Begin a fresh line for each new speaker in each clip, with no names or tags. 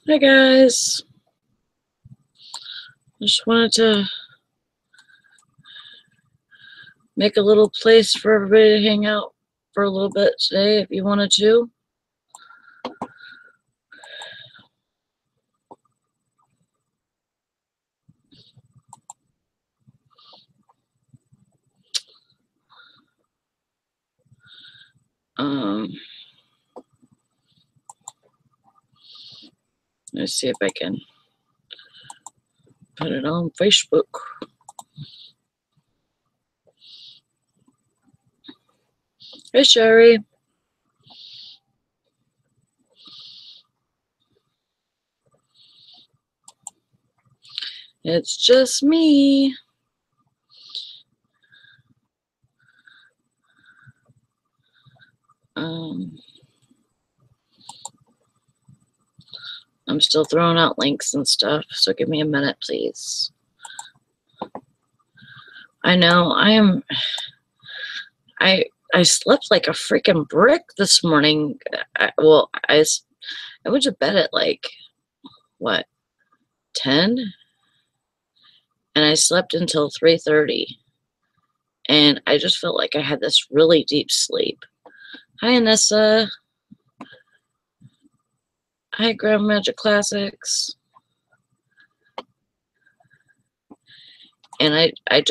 Hi guys, just wanted to make a little place for everybody to hang out for a little bit today if you wanted to. Let's see if I can put it on Facebook. Hey Sherry. It's just me. I'm still throwing out links and stuff, so give me a minute, please. I know I slept like a freaking brick this morning. I went to bed at like what, 10, and I slept until 3:30, and I just felt like I had this really deep sleep. Hi Anessa. Hi Grand Magic Classics. And I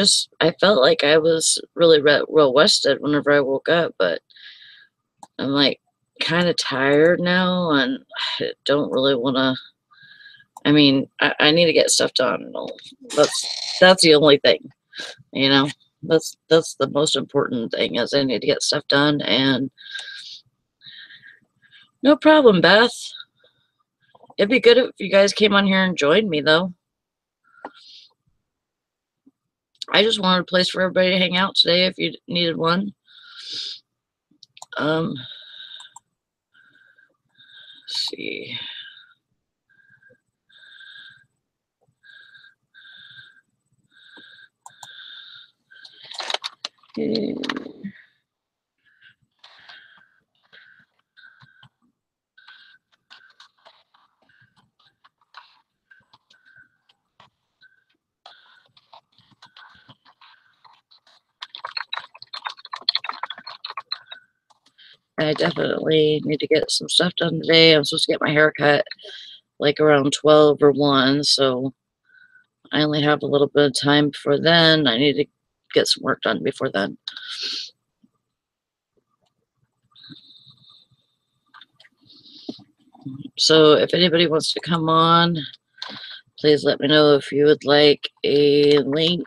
felt like I was really well rested whenever I woke up, but I'm like kind of tired now, and I don't really want to. I mean, I need to get stuff done. That's the only thing, you know. That's the most important thing, is I need to get stuff done. And no problem, Beth. It'd be good if you guys came on here and joined me, though. I just wanted a place for everybody to hang out today if you needed one. Let's see. I definitely need to get some stuff done today. I'm supposed to get my hair cut like around 12 or 1, so I only have a little bit of time before then. I need to get some work done before then. So if anybody wants to come on, please let me know if you would like a link,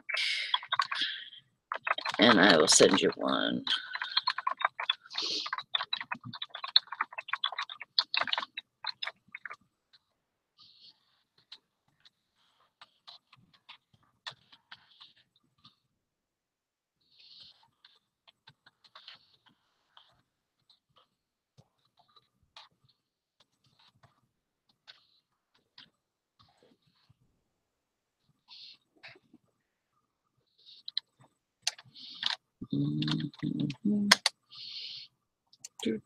and I will send you one. There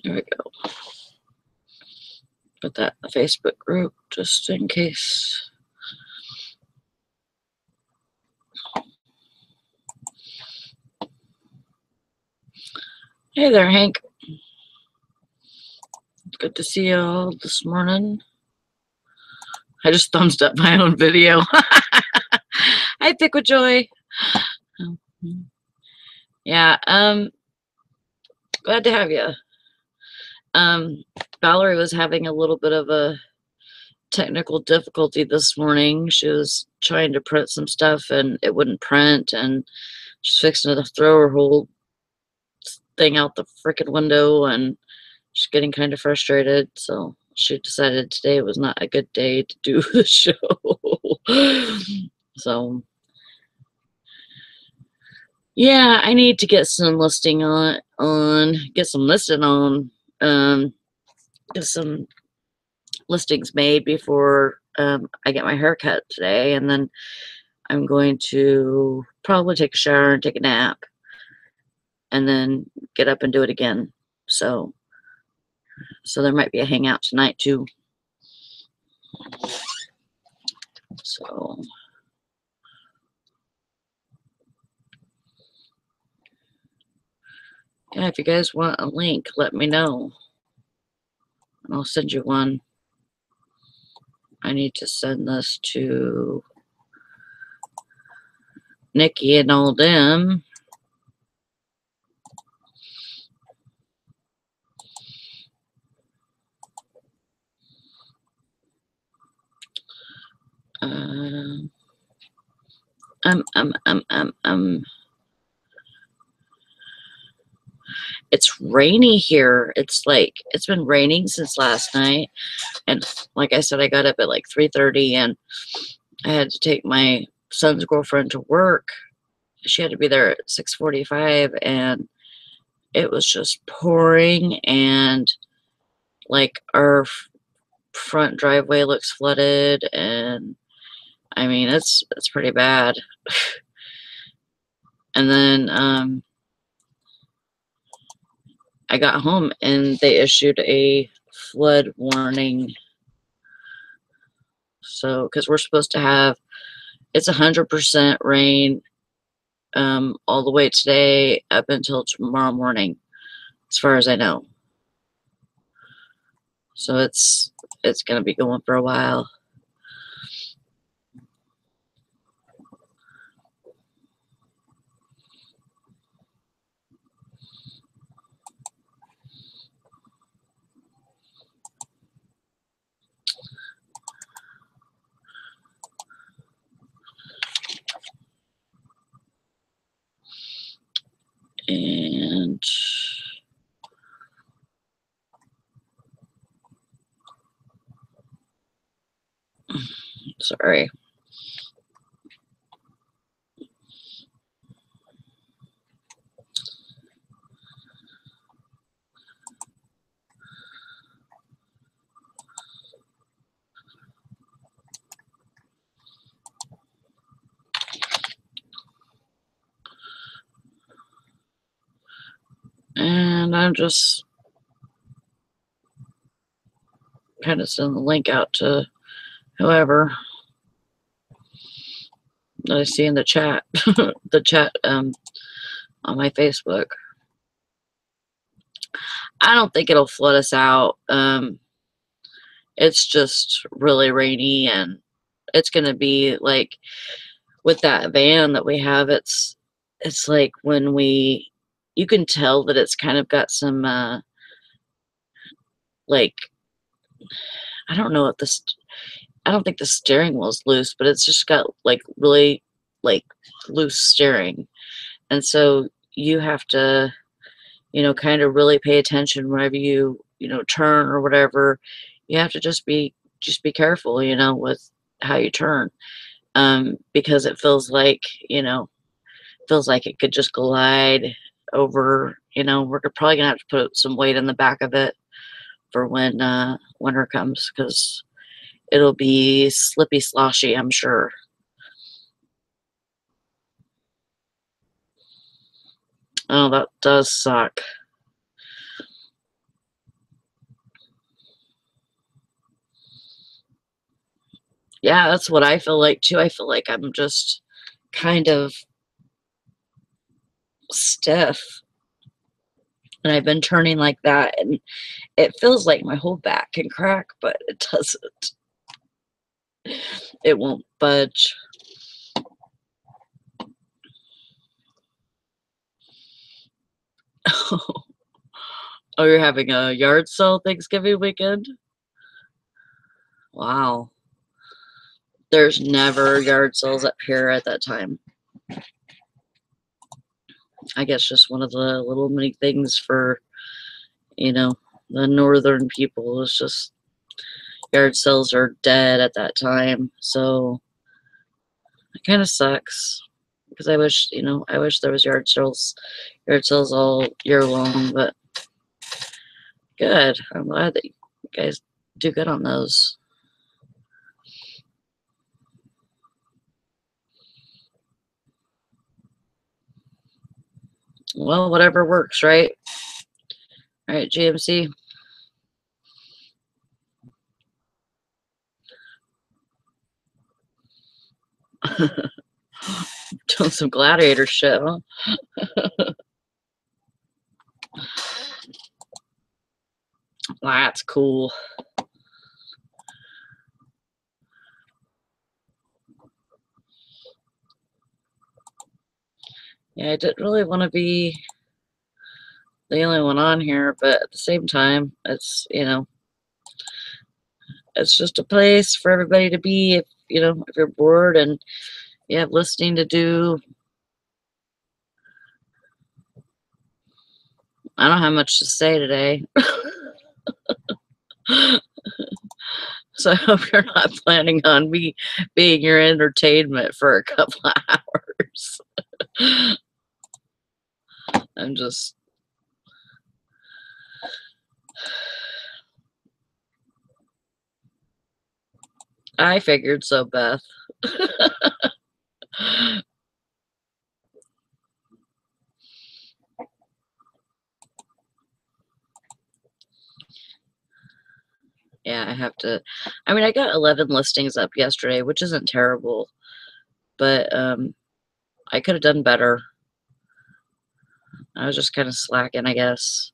we go. Put that in the Facebook group just in case. Hey there, Hank. Good to see you all this morning. I just thumbs up my own video. Hi, Pick with Joy. Yeah, glad to have you. Valerie was having a little bit of a technical difficulty this morning. She was trying to print some stuff and it wouldn't print, and she's fixing to throw her whole thing out the freaking window, and she's getting kind of frustrated. So she decided today was not a good day to do the show. So yeah, I need to get some listing get some listings made before I get my hair cut today, and then I'm going to probably take a shower and take a nap and then get up and do it again. So there might be a hangout tonight too. So yeah, if you guys want a link, let me know. I'll send you one. I need to send this to Nikki and all them. Um, um, um, um, um. It's rainy here. It's been raining since last night. And like I said, I got up at like 3:30 and I had to take my son's girlfriend to work. She had to be there at 6:45 and it was just pouring, and like our front driveway looks flooded, and I mean it's pretty bad. And then I got home and they issued a flood warning. So because we're supposed to have, it's 100% rain all the way today up until tomorrow morning, as far as I know. So it's gonna be going for a while. And sorry. And I'm just kind of sending the link out to whoever that I see in the chat, the chat on my Facebook. I don't think it'll flood us out. It's just really rainy, and it's gonna be like with that van that we have. It's like when you can tell that it's kind of got some like, I don't know what this. I don't think the steering wheel's loose, but it's just got like really like loose steering, and so you have to, kind of really pay attention whenever you turn or whatever. You have to just be careful, with how you turn, because it feels like it could just glide over. We're probably gonna have to put some weight in the back of it for when winter comes, because it'll be slippy sloshy, I'm sure. Oh, that does suck. Yeah, that's what I feel like too. I feel like I'm just kind of stiff, and I've been turning like that, and it feels like my whole back can crack, but it doesn't. It won't budge. Oh, you're having a yard sale Thanksgiving weekend? Wow. There's never yard sales up here at that time. I guess just one of the little mini things for, the northern people. It's just yard sales are dead at that time. So it kind of sucks, because I wish there was yard sales all year long, but good. I'm glad that you guys do good on those. Well, whatever works, right? All right, GMC. Doing some gladiator shit, huh? That's cool. Yeah, I didn't really want to be the only one on here, but at the same time, it's, you know, it's just a place for everybody to be if, you know, if you're bored and you have listening to do. I don't have much to say today. So I hope you're not planning on me being your entertainment for a couple of hours. I'm just, I figured so, Beth. Yeah, I have to. I mean, I got 11 listings up yesterday, which isn't terrible, but I could have done better. I was just kind of slacking, I guess.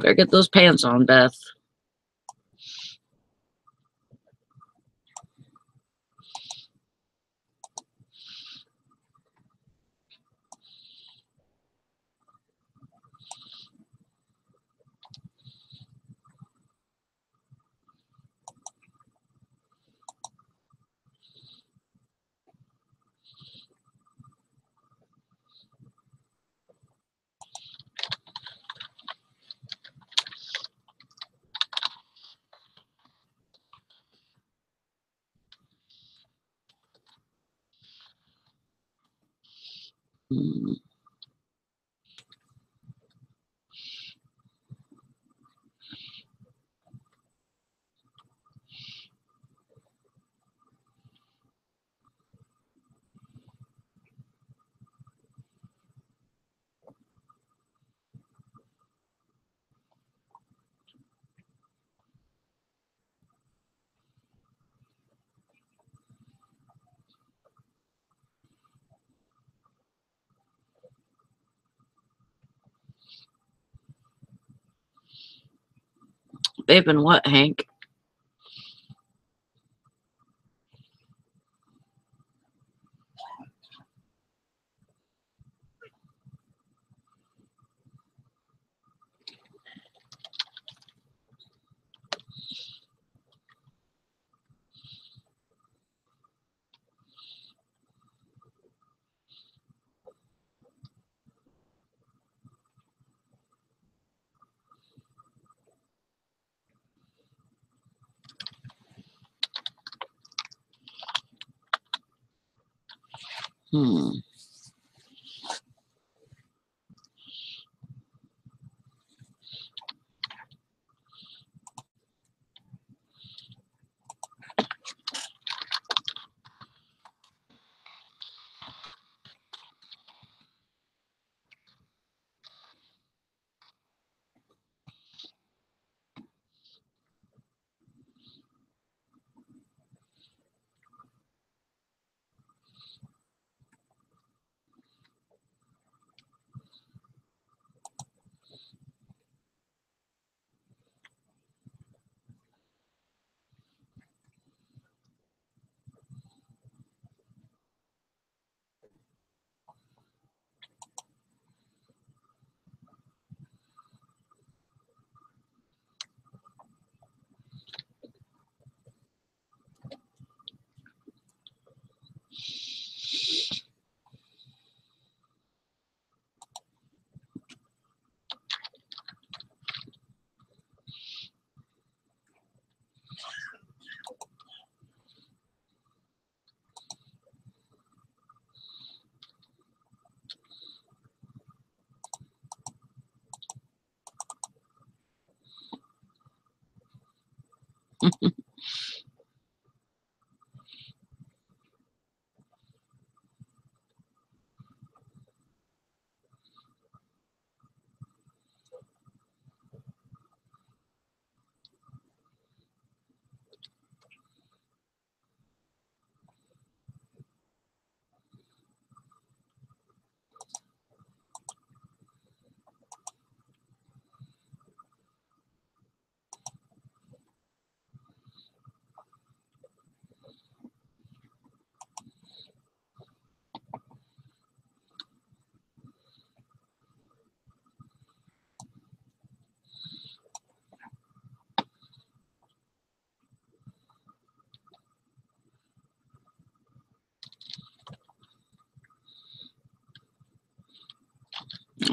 Better get those pants on, Beth. Hmm. They've been what, Hank? Hmm.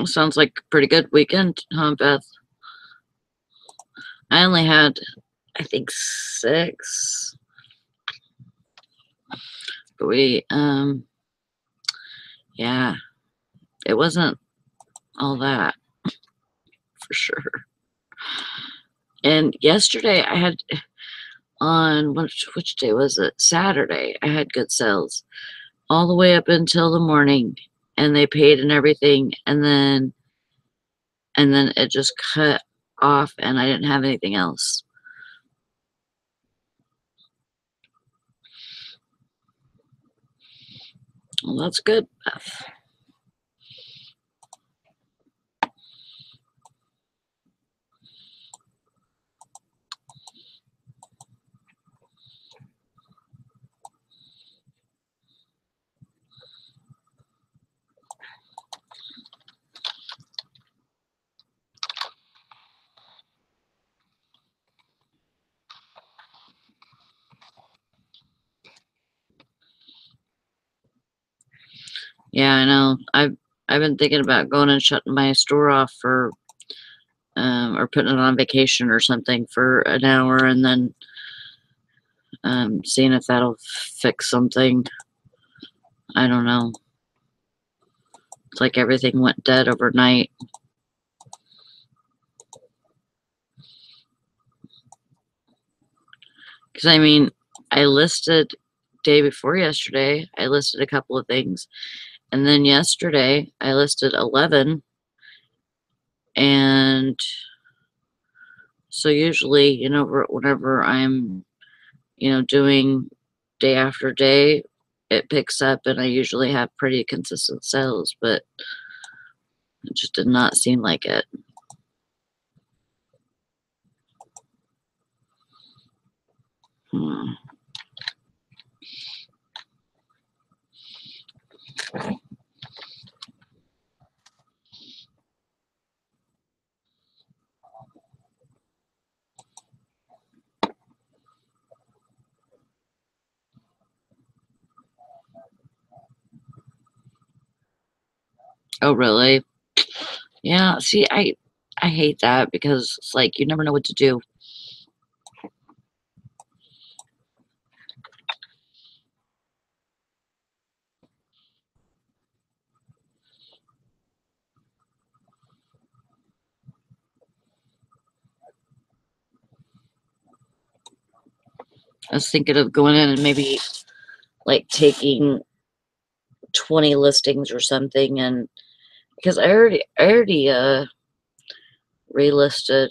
Sounds like a pretty good weekend, huh, Beth? I only had, I think, 6. But yeah, it wasn't all that for sure. And yesterday I had on which day was it? Saturday. I had good sales all the way up until the morning, and they paid and everything, and then it just cut off, and I didn't have anything else. Well, that's good, Beth. Yeah, I know. I've been thinking about going and shutting my store off for or putting it on vacation or something for an hour, and then seeing if that'll fix something. I don't know. It's like everything went dead overnight. Because I mean, I listed day before yesterday, I listed a couple of things, and then yesterday I listed 11, and so usually, whenever I'm, doing day after day, it picks up, and I usually have pretty consistent sales, but it just did not seem like it. Hmm. Oh, really? Yeah, see, I hate that because it's like you never know what to do. I was thinking of going in and maybe like taking 20 listings or something, and because I already relisted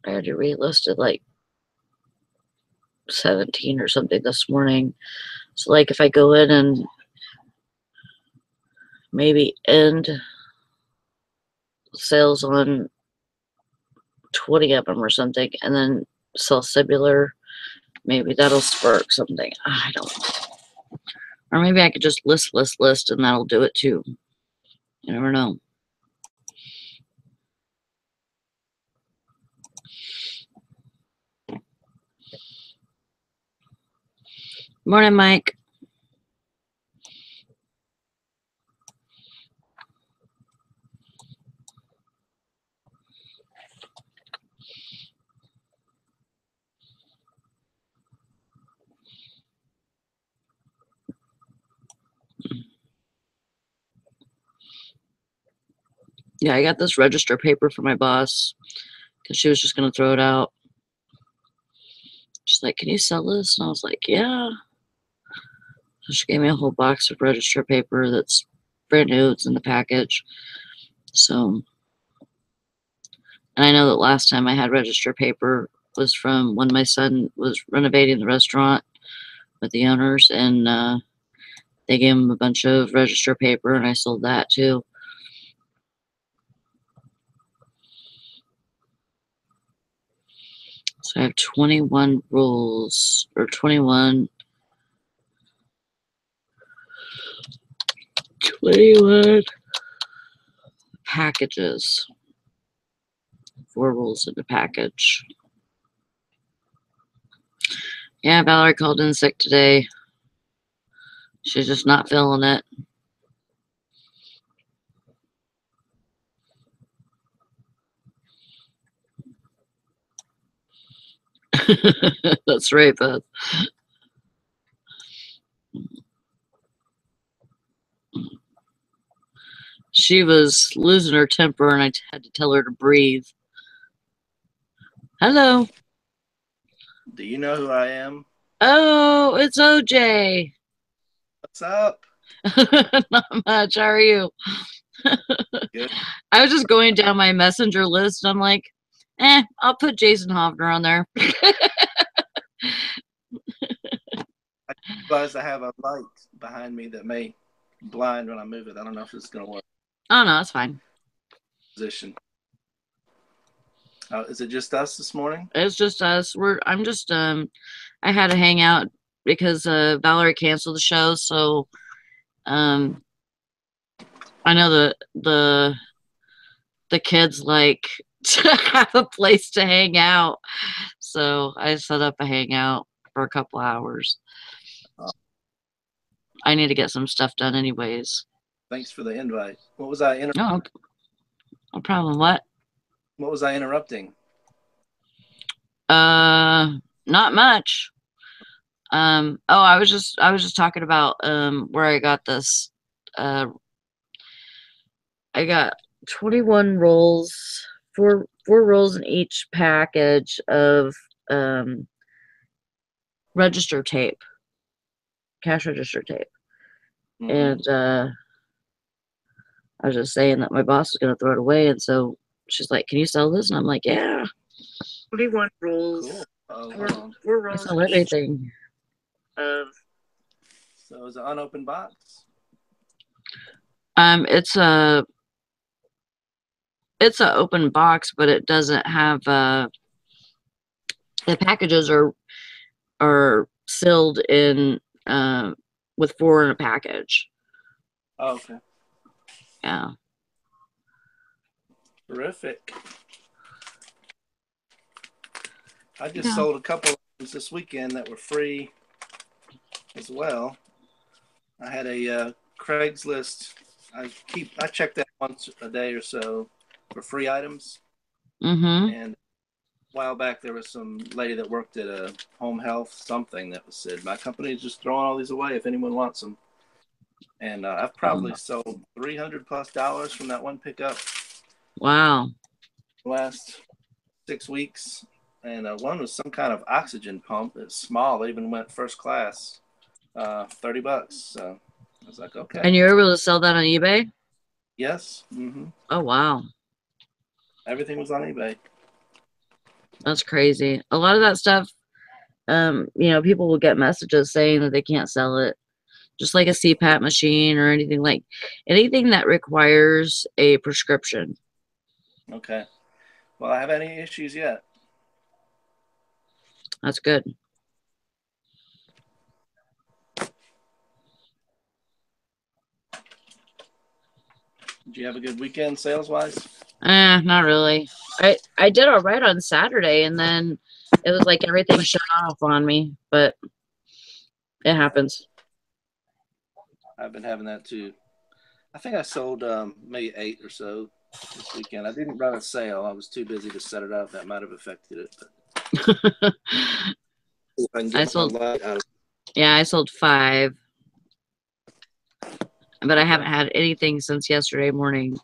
I already relisted like 17 or something this morning. So like if I go in and maybe end sales on 20 of them or something, and then sell similar, maybe that'll spark something. I don't know. Or maybe I could just list, and that'll do it too. You never know. Morning, Mike. Yeah, I got this register paper for my boss because she was just going to throw it out. She's like, can you sell this? And I was like, yeah. So she gave me a whole box of register paper that's brand new. It's in the package. So, and I know that last time I had register paper was from when my son was renovating the restaurant with the owners, and they gave him a bunch of register paper, and I sold that too. So I have 21 rules, or 21 packages. 4 rules in the package. Yeah, Valerie called in sick today. She's just not feeling it. That's right, Beth. She was losing her temper, and I had to tell her to breathe. Hello.
Do you know who I am?
Oh, it's OJ.
What's up?
Not much. How are you?
Good.
I was just going down my messenger list. And I'm like, I'll put Jason Hoffner on there.
I realized I have a light behind me that may blind when I move it. I don't know if it's going to work.
Oh, no, it's fine.
Position. Is it just us this morning?
It's just us. I had a hangout because Valerie canceled the show, so I know the kids like to have a place to hang out. So I set up a hangout for a couple hours. I need to get some stuff done anyways.
Thanks for the invite. What was I
No problem. What?
What was I interrupting?
Not much. I was just talking about where I got this. I got 21 rolls, four rolls in each package of register tape, cash register tape. And I was just saying that my boss is going to throw it away, and so she's like, "Can you sell this?" And I'm like, "Yeah." 21 rolls.
Cool.
Four rolls. I sell everything.
So it's an unopened box?
It's a open box, but it doesn't have the packages are sealed in with 4 in a package.
Oh, okay.
Yeah.
Terrific. I just sold a couple of things this weekend that were free as well. I had a Craigslist. I check that once a day or so for free items. And a while back, there was some lady that worked at a home health something that said, "My company is just throwing all these away if anyone wants them." And I've probably sold $300+ from that one pickup.
Wow.
Last 6 weeks. And one was some kind of oxygen pump. It's small. It even went first class. $30. So I was like, okay.
And you're able to sell that on eBay?
Yes.
Oh, wow.
Everything was on eBay.
That's crazy. A lot of that stuff, people will get messages saying that they can't sell it. Just like a CPAP machine or anything that requires a prescription.
Okay. Well, I haven't any issues yet.
That's good.
Did you have a good weekend sales-wise?
Not really. I did all right on Saturday, and then it was like everything shut off on me, but it happens.
I've been having that too. I think I sold maybe 8 or so this weekend. I didn't run a sale. I was too busy to set it up. That might have affected it. But I sold.
I sold 5, but I haven't had anything since yesterday morning,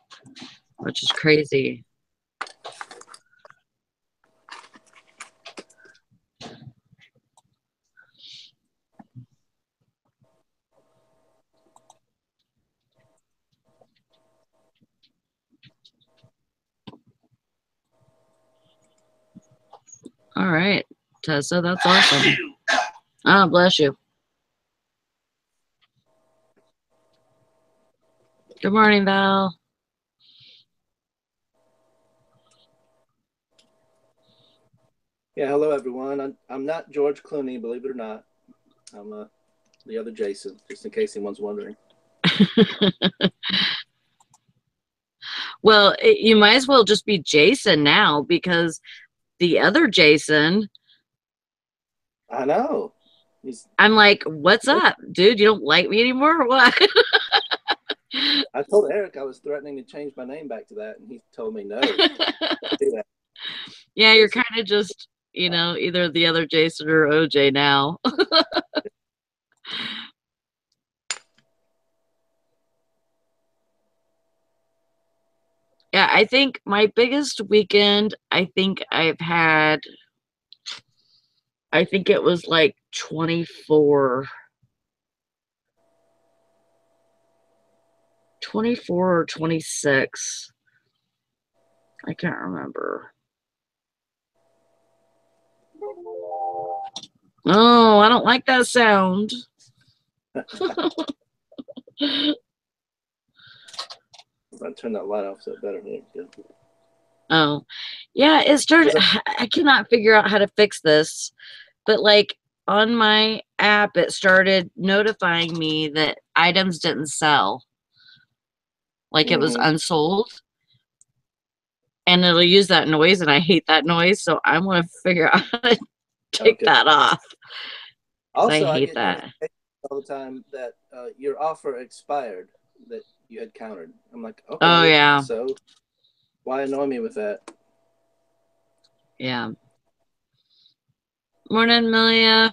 which is crazy. All right, Tessa, that's awesome. Oh, bless you. Good morning, Val.
Yeah, hello everyone. I'm not George Clooney, believe it or not. I'm the other Jason, just in case anyone's wondering.
Well, you might as well just be Jason now because the other Jason.
I know.
I'm like, what's up, dude? You don't like me anymore or what?
I told Eric I was threatening to change my name back to that, and he told me no. Do that.
Yeah, you're kind of just, either the other Jason or OJ now. Yeah, I think my biggest weekend, I think it was like 24 or 26. I can't remember. Oh, I don't like that sound.
If I turn that light off, so it better.
Oh, yeah, it started. I cannot figure out how to fix this, but like on my app, it started notifying me that items didn't sell, like it was unsold. And it'll use that noise, and I hate that noise, so I'm going to figure out how to take that off.
Also,
I hate that
all the time that your offer expired that you had countered. I'm like, okay.
Oh yeah.
So why annoy me with that?
Yeah. Morning, Melia.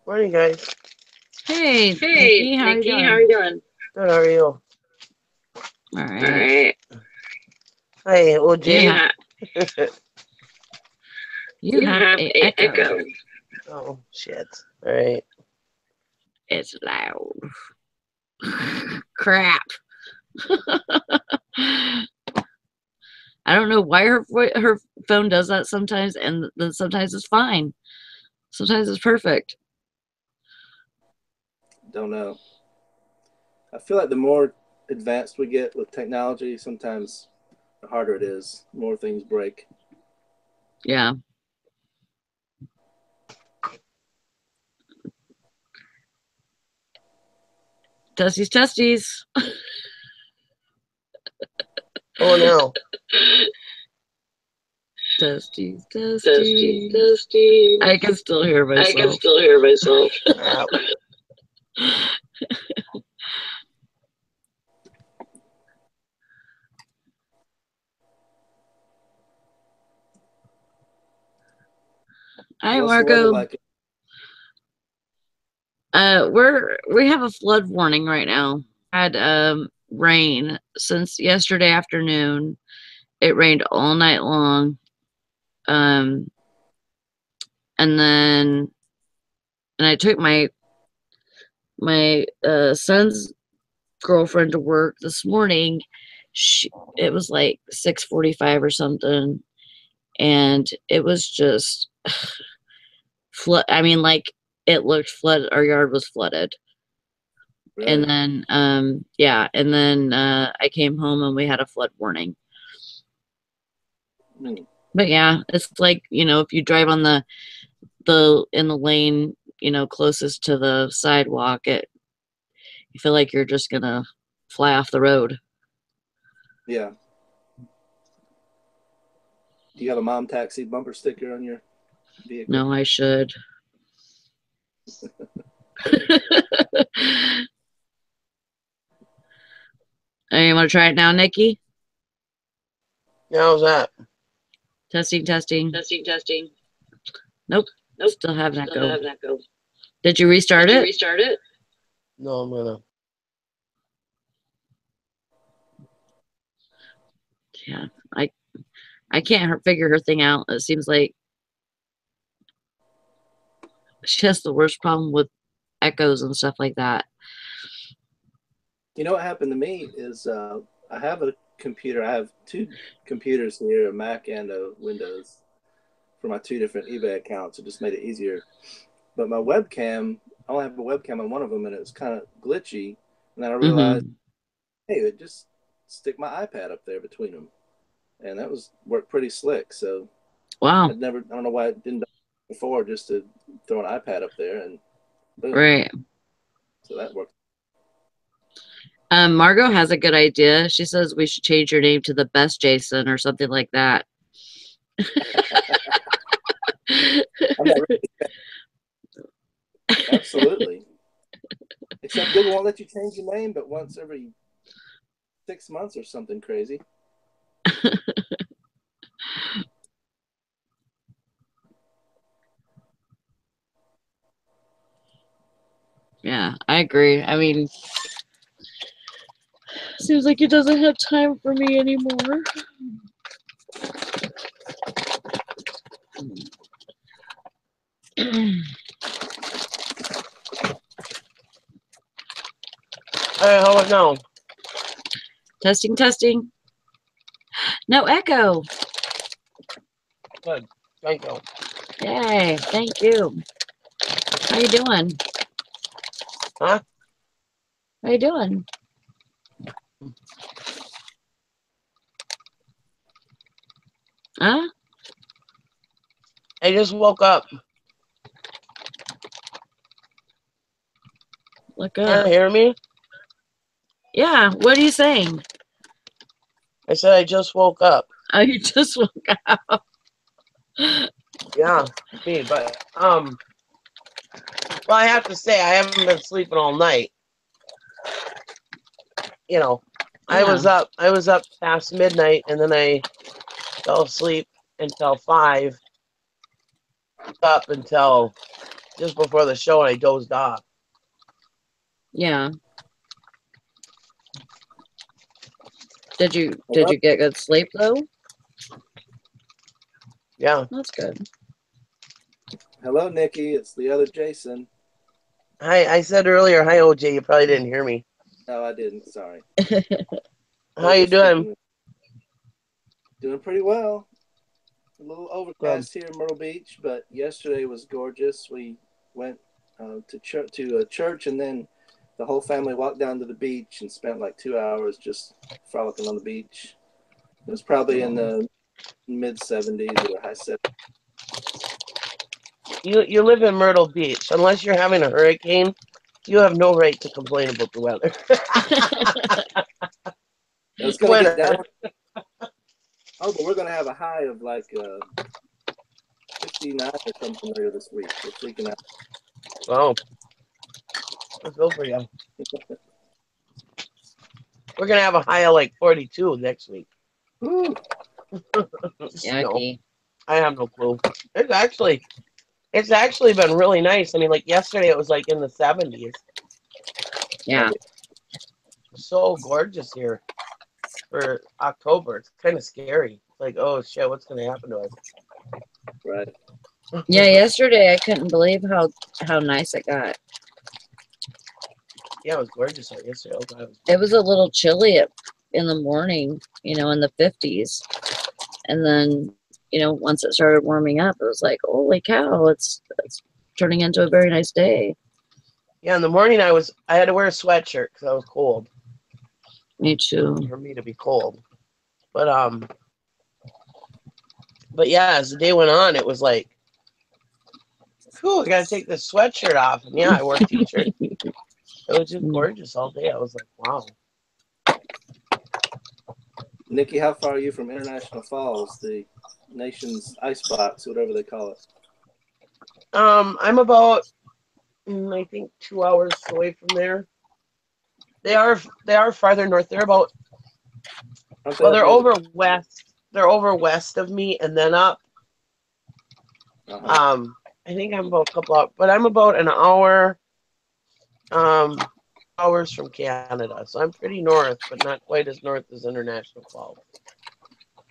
Morning, guys.
Hey, Nikki, how are you doing?
Good, how are you?
All right.
Hey, OJ.
You have an echo.
Oh, shit. All right.
It's loud. Crap. I don't know why her phone does that sometimes, and then sometimes it's fine. Sometimes it's perfect.
Don't know. I feel like the more advanced we get with technology, sometimes the harder it is. More things break.
Yeah. Testies.
Oh no.
Testies.
Testies.
I can still hear myself. Hi, Marco.
Like?
We have a flood warning right now. Had rain since yesterday afternoon. It rained all night long. And I took my son's girlfriend to work this morning. It was like 6:45 or something, and it was just flood. I mean, like it looked flooded. Our yard was flooded. Really? And then I came home and we had a flood warning. But yeah, it's like, if you drive on in the lane, closest to the sidewalk, you feel like you're just gonna fly off the road.
Yeah. Do you have a mom taxi bumper sticker on your vehicle?
No, I should. You want to try it now, Nikki?
Yeah, how's that?
Testing. Nope. Still have an echo. Did you restart it?
No, I'm gonna.
Yeah, I can't figure her thing out. It seems like she has the worst problem with echoes and stuff like that.
You know what happened to me is I have a computer. I have two computers here, a Mac and a Windows, for my two different eBay accounts. It just made it easier. But my webcam, I only have a webcam on one of them, and it was kind of glitchy. And then I realized, hey, it just stick my iPad up there between them, and that worked pretty slick. So
Wow.
I don't know why it didn't before, just to throw an iPad up there and boom.
Right.
So that worked.
Margot has a good idea. She says we should change your name to the Best Jason or something like that.
I'm not ready. Absolutely. Except Google won't let you change your name, but once every 6 months or something crazy.
Yeah, I agree. I mean, seems like it doesn't have time for me anymore.
Hey, how about now?
Testing, testing. No echo.
Good. Thank you.
Yay, thank you. How you doing?
Huh?
How you doing? Huh?
I just woke up.
Look
Can
up.
you hear me?
Yeah, what are you saying?
I said I just woke up.
Oh, you just woke up.
Yeah, me, but well, I have to say I haven't been sleeping all night. You know, I was up past midnight, and then I fell asleep until 5, up until just before the show, and I dozed off.
Yeah. Did you get good sleep though?
Yeah.
That's good.
Hello, Nikki. It's the other Jason.
Hi, I said earlier, hi, OJ. You probably didn't hear me.
No, I didn't. Sorry.
How you doing?
Doing pretty well. A little overcast here in Myrtle Beach, but yesterday was gorgeous. We went to a church, and then the whole family walked down to the beach and spent like 2 hours just frolicking on the beach. It was probably in the mid 70s or high 70s.
You live in Myrtle Beach. Unless you're having a hurricane, you have no right to complain about the weather.
It's going to get down. Oh, but we're going to have a high of like 59 or something later this week. We're freaking out.
Oh, I feel for you. We're going to have a high of like 42 next week.
Yucky.
I have no clue. It's actually been really nice. I mean, like yesterday it was like in the 70s.
Yeah.
So gorgeous here for October. It's kind of scary. It's like, oh shit, what's going to happen to us?
Right.
Yeah, yesterday I couldn't believe how nice it got.
Yeah, it was gorgeous yesterday.
It was a little chilly in the morning, in the 50s. And then, once it started warming up, it was like, holy cow, it's turning into a very nice day.
Yeah, in the morning I had to wear a sweatshirt because I was cold.
Me too.
For me to be cold. But yeah, as the day went on, it was like, cool, I gotta take this sweatshirt off. And yeah, I wore a t-shirt. It was just gorgeous all day. I was like, wow.
Nikki, how far are you from International Falls, the nation's icebox, whatever they call it?
I'm about, I think, 2 hours away from there. They are farther north. They're about, they're over west. They're over west of me and then up. I think I'm about a couple hours, but I'm about an hour, hours from Canada. So I'm pretty north, but not quite as north as International Falls.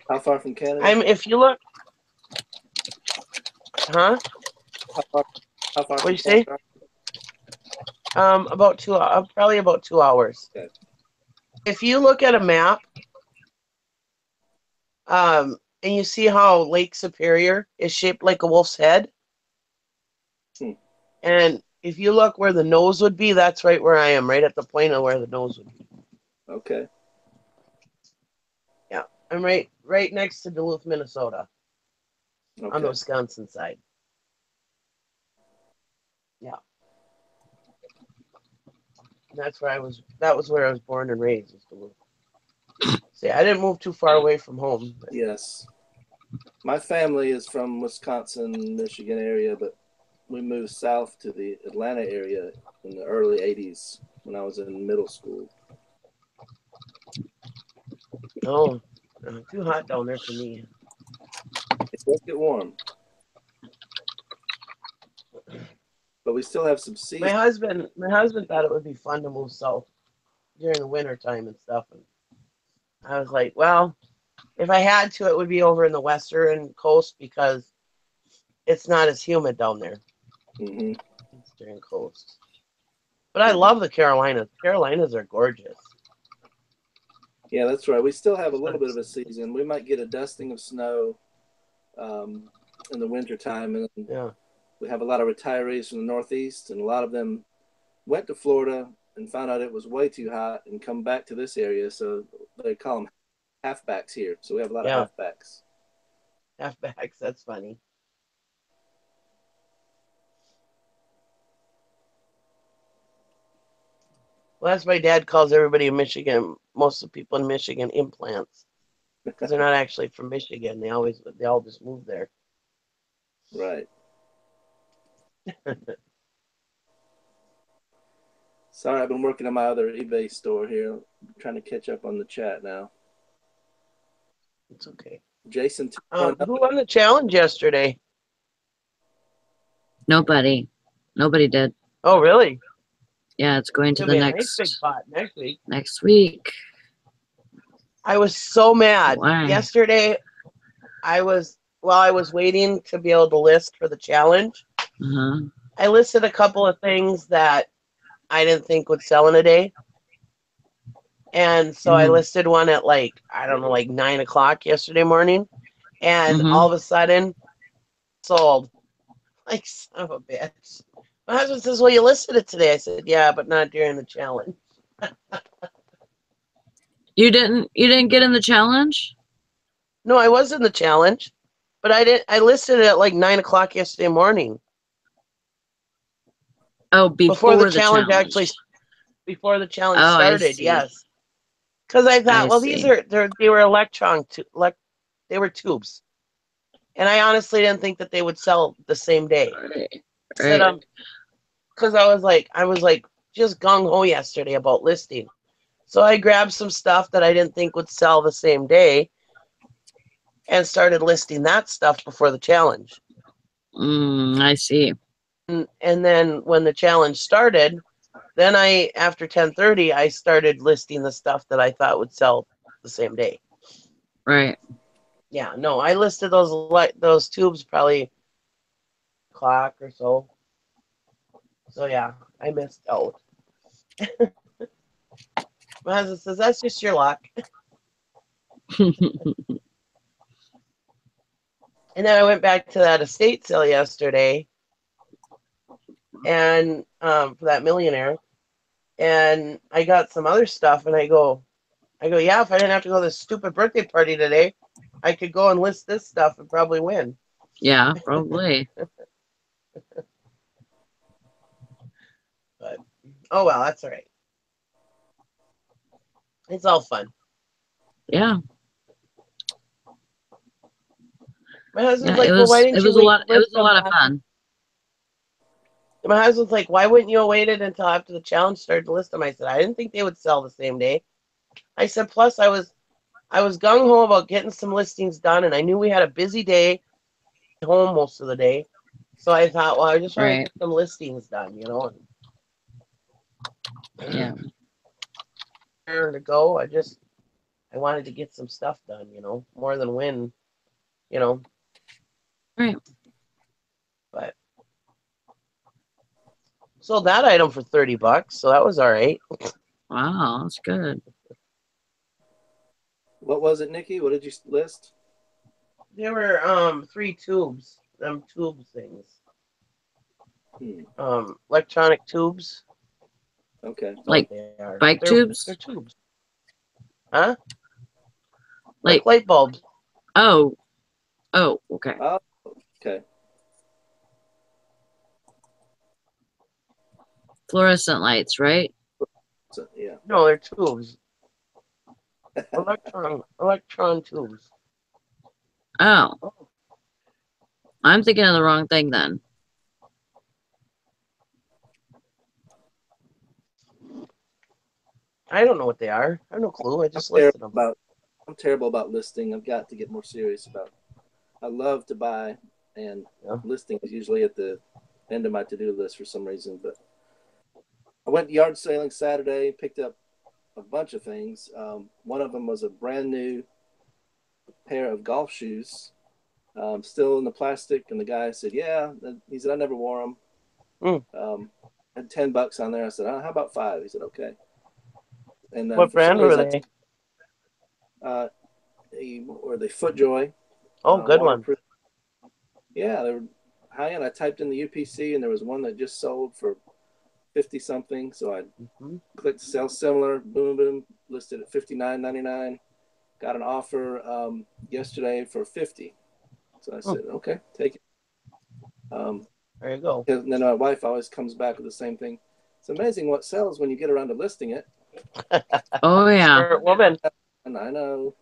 How far from Canada?
If you look, huh?
How far
what do you say? About 2 hours, probably about 2 hours.
Okay.
If you look at a map And you see how Lake Superior is shaped like a wolf's head?
Hmm.
And if you look where the nose would be, that's right where I am, right at the point of where the nose would be.
Okay.
Yeah, I'm right next to Duluth, Minnesota, on the
Okay.
Wisconsin side. Yeah, and that's where I was. That was where I was born and raised, is Duluth. See, I didn't move too far away from home. But
Yes. My family is from Wisconsin, Michigan area, but we moved south to the Atlanta area in the early 80s when I was in middle school.
oh, too hot down there for me.
It does get warm, but we still have some
My
seasons.
husband thought it would be fun to move south during the winter time and stuff, and I was like, well, if I had to, it would be over in the western coast because it's not as humid down there.
Mm-hmm.
Eastern coast. But I love the Carolinas. Carolinas are gorgeous.
Yeah, that's right. We still have a little bit of a season. We might get a dusting of snow in the wintertime, and
Yeah.
we have a lot of retirees from the Northeast, and a lot of them went to Florida and found out it was way too hot and come back to this area. So they call them halfbacks here. So we have a lot of
Yeah.
halfbacks.
Halfbacks. That's funny. Well, that's my dad calls everybody in Michigan, most of the people in Michigan, implants. Because they're not actually from Michigan. They all just move there.
Right. Sorry, I've been working on my other eBay store here. I'm trying to catch up on the chat now.
It's okay.
Jason,
Who won the challenge yesterday?
Nobody did.
Oh, really?
Yeah, it's going to
It'll
the
be a nice big
next
pot next week.
week.
I was so mad.
Why?
Yesterday, I was waiting to be able to list for the challenge.
Uh-huh.
I listed a couple of things that I didn't think would sell in a day. And so I listed one at like 9 o'clock yesterday morning. And all of a sudden, sold. Like, son of a bitch. My husband says, well, you listed it today. I said, yeah, but not during the challenge.
You didn't get in the challenge?
No, I was in the challenge, but I listed it at like 9 o'clock yesterday morning.
Oh, before the
challenge
challenge.
Before the challenge
Oh, I
started,
see.
yes. Because I thought,
I
well,
see.
they were they were tubes. And I honestly didn't think that they would sell the same day.
Right.
Because I was like just gung ho yesterday about listing. So I grabbed some stuff that I didn't think would sell the same day and started listing that stuff before the challenge.
I see.
And then when the challenge started, then after 10:30, I started listing the stuff that I thought would sell the same day.
Right.
Yeah, no, I listed those tubes probably o'clock or so. So yeah, I missed out. My husband says that's just your luck. And then I went back to that estate sale yesterday, and for that millionaire, and I got some other stuff, and I go, yeah, if I didn't have to go to this stupid birthday party today, I could go and list this stuff and probably win.
Yeah, probably.
But oh well, that's all right. It's all fun.
Yeah.
My husband's like, well, why didn't you wait to list
it was a
them
lot of fun.
My husband's like, why wouldn't you have waited until after the challenge started to list them? I said, I didn't think they would sell the same day. I said, plus I was gung ho about getting some listings done, and I knew we had a busy day home most of the day. So I thought, well, I just want to get some listings done,
Yeah.
To go, I wanted to get some stuff done, more than win,
Right.
But sold that item for $30, so that was all right.
Wow, that's good.
What was it, Nikki? What did you list?
They were 3 tubes. Them tube things. Electronic tubes.
Okay.
Like
They are.
bike
They're
tubes?
tubes. Huh?
Like,
Like light bulbs.
oh, okay.
Oh, okay.
Fluorescent lights, right?
So, yeah.
No, they're tubes. Electron tubes.
Oh, I'm thinking of the wrong thing then.
I don't know what they are. I have no clue. I just
I'm
listed them.
terrible about listing. I've got to get more serious about. I love to buy, and listing is usually at the end of my to-do list for some reason. But I went yard sailing Saturday, picked up a bunch of things. One of them was a brand new pair of golf shoes, still in the plastic. And the guy said, "Yeah." He said, "I never wore them." Had $10 on there. I said, "How about 5?" He said, "Okay." And
What
for some
brand were
reason,
they?
or the FootJoy.
Oh, good one.
Waterproof. Yeah, they were high end. I typed in the UPC, and there was one that just sold for 50 something. So I clicked sell similar. Boom, boom. Listed at $59.99. Got an offer yesterday for 50. So I said, okay, take it.
There you go.
And then my wife always comes back with the same thing. It's amazing what sells when you get around to listing it.
Oh, yeah.
Smart woman.
And I know.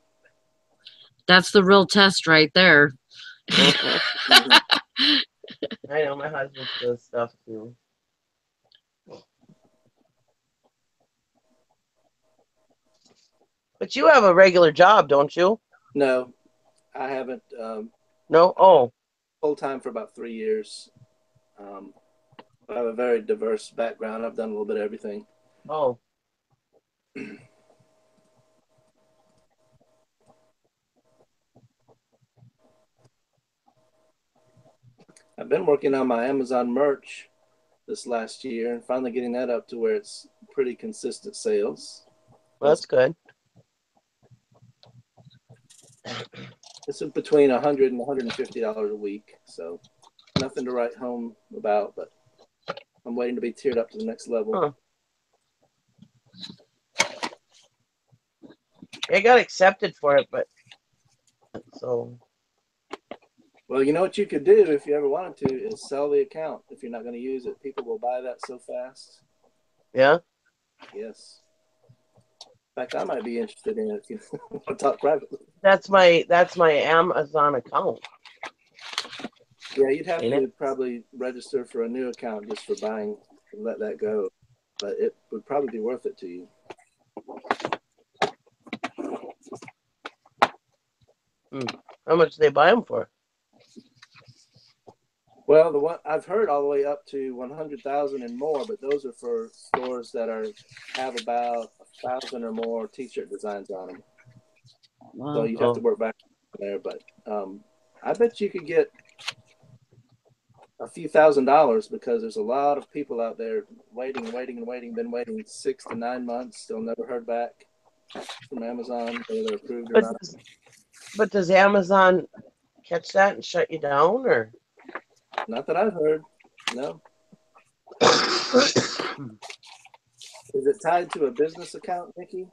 That's the real test right there.
I know my husband does stuff too. But you have a regular job, don't you?
No, I haven't.
No? Oh.
Full time for about 3 years. I have a very diverse background. I've done a little bit of everything.
Oh.
I've been working on my Amazon merch this last year and finally getting that up to where it's pretty consistent sales.
Well, that's good.
It's between $100 and $150 a week, so nothing to write home about, but I'm waiting to be tiered up to the next level.
I got accepted for it, but so.
Well, you know what you could do if you ever wanted to is sell the account if you're not going to use it. People will buy that so fast.
Yeah?
Yes. In fact, I might be interested in it if you want to talk privately.
That's my Amazon account.
Yeah, you'd have to probably register for a new account just for buying and let that go. But it would probably be worth it to you.
How much do they buy them for?
Well, the one I've heard all the way up to 100,000 and more, but those are for stores that have about 1,000 or more T-shirt designs on them. Wow. So you have to work back there. But I bet you could get a few $1,000s because there's a lot of people out there waiting. Been waiting 6 to 9 months, still never heard back from Amazon whether they're approved or not.
But does Amazon catch that and shut you down, or?
Not that I've heard. No. Is it tied to a business account, Nikki?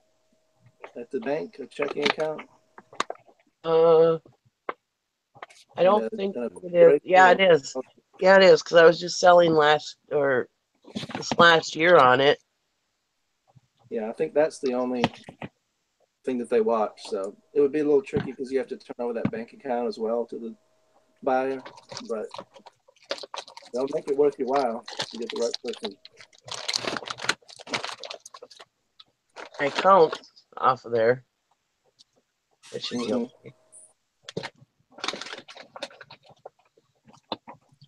At the bank, a checking account?
I don't think it is. Yeah, it is. Yeah, it is, because I was just selling this last year on it.
Yeah, I think that's the only thing that they watch. So it would be a little tricky because you have to turn over that bank account as well to the buyer, but they'll make it worth your while to get the right person.
My account off of there. It should be okay.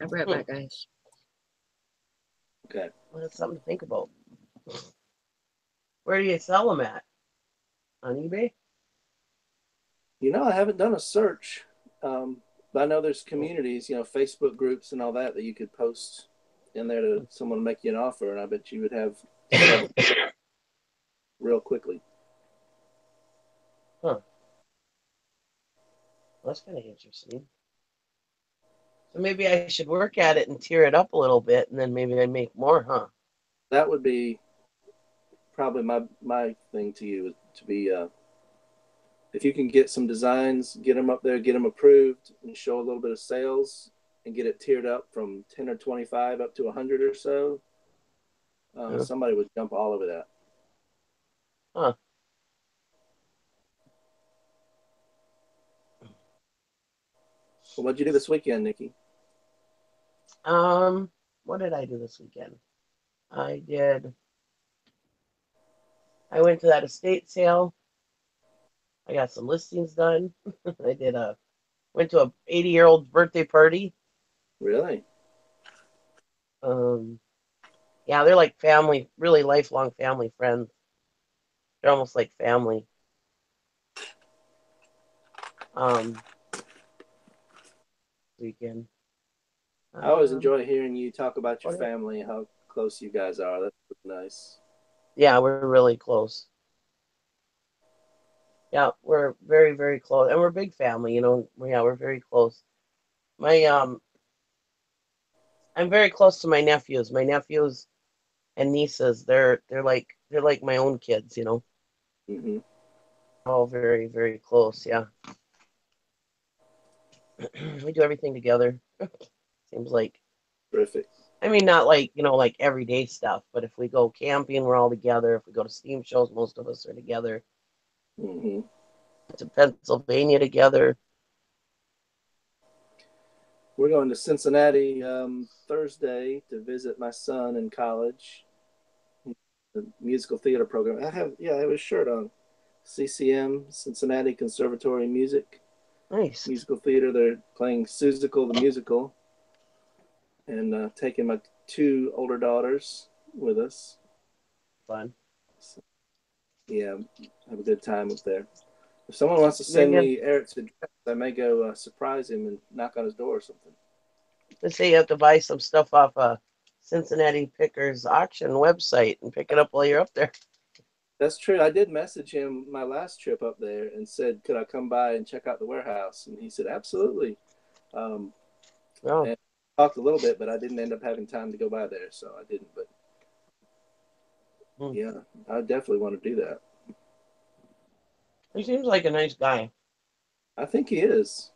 I'll be right back, guys.
Okay.
Well, that's something to think about. Where do you sell them at? On eBay?
You know, I haven't done a search, but I know there's communities, Facebook groups and all that you could post in there to someone make you an offer, and I bet you would have real quickly.
Huh. That's kind of interesting. So maybe I should work at it and tear it up a little bit, and then maybe I make more, huh?
That would be probably my thing to you to be if you can get some designs, get them up there, get them approved, and show a little bit of sales, and get it tiered up from 10 or 25 up to 100 or so.
Yeah.
Somebody would jump all over that.
Huh.
Well, what'd you do this weekend, Nikki?
What did I do this weekend? I did. I went to that estate sale. I got some listings done. I did went to a 80-year-old birthday party.
Really?
Yeah, they're like family, really lifelong family friends. They're almost like family. Weekend.
I always enjoy hearing you talk about your
What is-
family, how close you guys are. That's nice.
Yeah, we're really close. Yeah, we're very, very close, and we're a big family. You know, yeah, we're very close. My I'm very close to my nephews. My nephews and nieces. They're like my own kids. You know,
Mm-hmm.
all very, very close. Yeah, we do everything together. Seems like.
Terrific.
I mean, not like like everyday stuff, but if we go camping, we're all together. If we go to steam shows, most of us are together.
Mm-hmm.
To Pennsylvania together.
We're going to Cincinnati Thursday to visit my son in college, the musical theater program. I have a shirt on. CCM, Cincinnati Conservatory Music,
Nice.
musical theater. They're playing Seussical the musical, and taking my two older daughters with us.
Fun.
So, yeah, have a good time up there. If someone wants to send
Megan,
me Eric's address, I may go surprise him and knock on his door or something.
they say you have to buy some stuff off a Cincinnati Pickers auction website and pick it up while you're up there.
That's true. I did message him my last trip up there and said, could I come by and check out the warehouse? And he said, absolutely. Um,
Oh,
and talked a little bit, but I didn't end up having time to go by there, so I didn't. But yeah, I definitely want to do that.
he seems like a nice guy.
I think he is.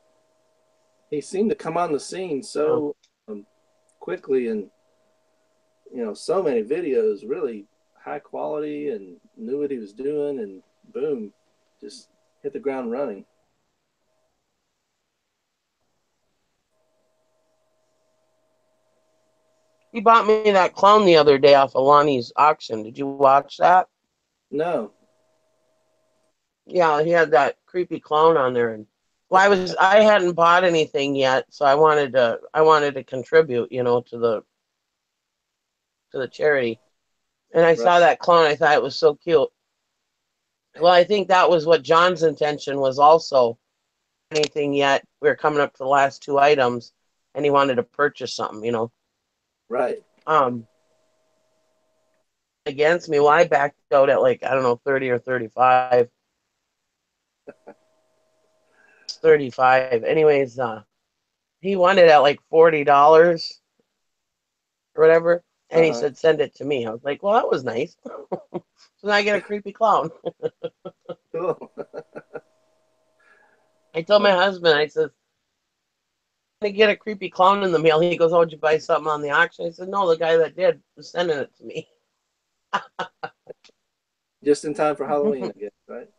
He seemed to come on the scene
Yeah.
so quickly, and so many videos, really high quality, and knew what he was doing, and boom, just hit the ground running.
He bought me that clown the other day off of Lonnie's auction. Did you watch that?
No.
Yeah, he had that creepy clown on there, and well, I hadn't bought anything yet, so I wanted to contribute, to the charity. And I
Right.
saw that clown. I thought it was so cute. Well, I think that was what John's intention was also. Anything yet? We were coming up to the last two items, and he wanted to purchase something.
Right.
Um, against me. Well, I backed out at like I don't know 30 or 35. 35. Anyways, he wanted at like $40 or whatever, and he
Uh-huh.
said send it to me. I was like, well, that was nice. So now I get a creepy clown.
Cool.
I told my husband, I said, to get a creepy clown in the mail. He goes, oh, did you buy something on the auction? I said, no, the guy that did was sending it to me.
Just in time for Halloween, I guess, right?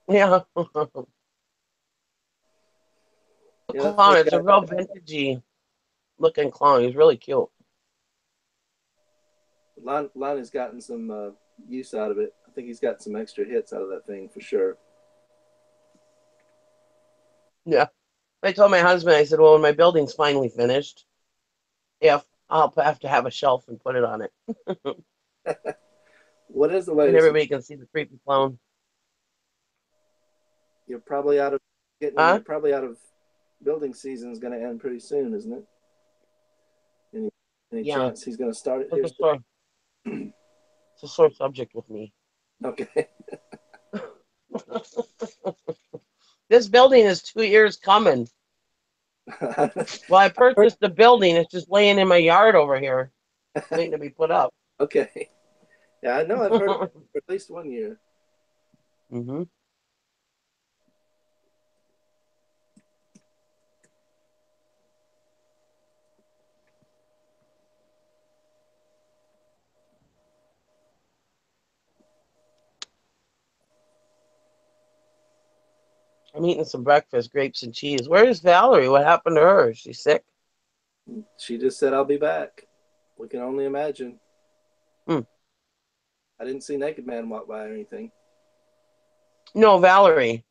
Yeah.
Yeah, that
Clown.
poor
It's a
guy.
real vintagey looking clown. He's really cute.
Lonnie's gotten some use out of it. I think he's got some extra hits out of that thing for sure.
Yeah. I told my husband, I said, well, when my building's finally finished, if I'll have to have a shelf and put it on it.
What is the
And
latest?
everybody can see the creepy clown.
You're probably out of
Huh?
You're probably out of building season is going to end pretty soon, isn't it? Any
Yeah.
chance he's going to start it
It's
here
a sore, it's a sore subject with me.
Okay.
This building is 2 years coming. Well, I purchased the building. It's just laying in my yard over here, waiting to be put up.
Okay. Yeah, I know. I've heard of it for at least 1 year.
Mm-hmm. I'm eating some breakfast, grapes and cheese. Where's Valerie? What happened to her? Is she sick?
She just said, "I'll be back." We can only imagine.
Hmm.
I didn't see Naked Man walk by or anything.
No, Valerie.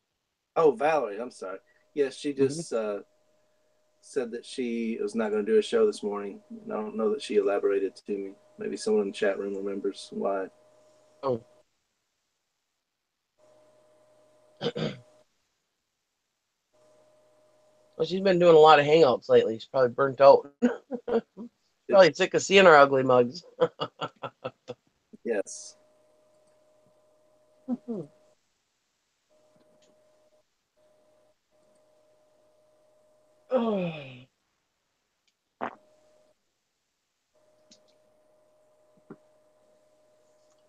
Oh, Valerie. I'm sorry. Yes, she
Mm-hmm.
just said that she was not going to do a show this morning. I don't know that she elaborated to me. Maybe someone in the chat room remembers why.
Oh. Well, she's been doing a lot of hangouts lately. She's probably burnt out. Probably sick of seeing our ugly mugs.
Yes.
Oh.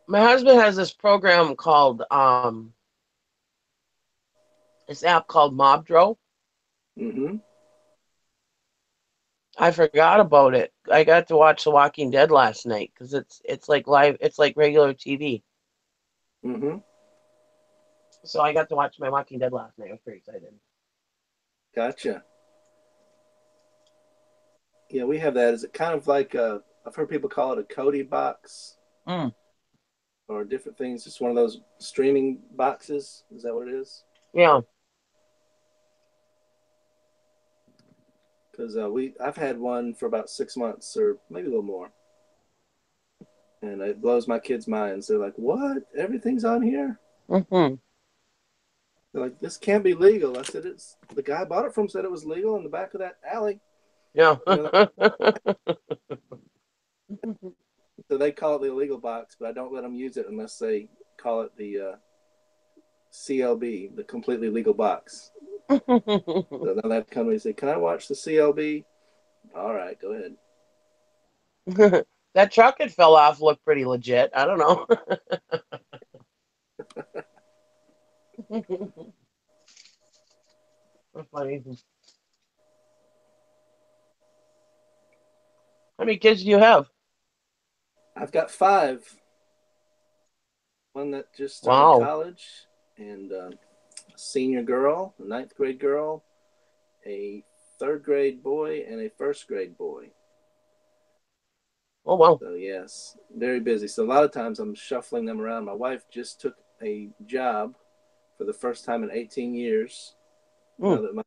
My husband has this program called this app called Mobdro.
Mm-hmm.
I forgot about it. I got to watch The Walking Dead last night because it's like live. It's like regular TV.
Mm-hmm.
So I got to watch my Walking Dead last night. I was pretty excited.
Gotcha. Yeah, we have that. Is it kind of like I've heard people call it a Cody box
Mm.
or different things? Just one of those streaming boxes. Is that what it is?
Yeah.
Because I've had one for about 6 months or maybe a little more, and it blows my kids' minds. They're like, "What? Everything's on here?"
Mm-hmm.
They're like, "This can't be legal." I said, "It's the guy I bought it from said it was legal in the back of that alley."
Yeah.
You know, so they call it the illegal box, but I don't let them use it unless they call it the CLB, the completely legal box. So then they come and say, "Can I watch the CLB?" All right, go ahead.
That truck that fell off looked pretty legit. I don't know. That's funny. How many kids do you have?
I've got five. One that just started
Wow.
college, and a senior girl, a ninth grade girl, a third grade boy, and a first grade boy.
Oh, wow.
So yes, very busy. So a lot of times I'm shuffling them around. My wife just took a job for the first time in 18 years.
Mm.
Now that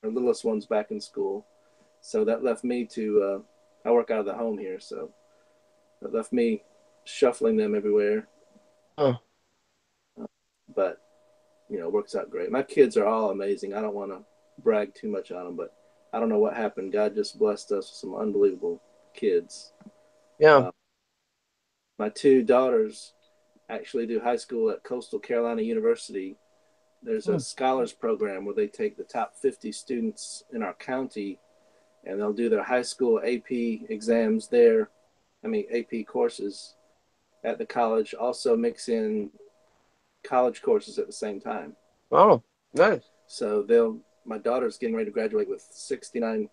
our littlest one's back in school, so that left me to. I work out of the home here, so that left me shuffling them everywhere.
Oh.
But works out great. My kids are all amazing. I don't want to brag too much on them, but I don't know what happened. God just blessed us with some unbelievable kids.
Yeah.
Uh, my two daughters actually do high school at Coastal Carolina University. There's a
Mm.
scholars program where they take the top 50 students in our county and they'll do their high school AP exams there. I mean, AP courses at the college, also mix in college courses at the same time.
Oh, nice.
So my daughter's getting ready to graduate with 69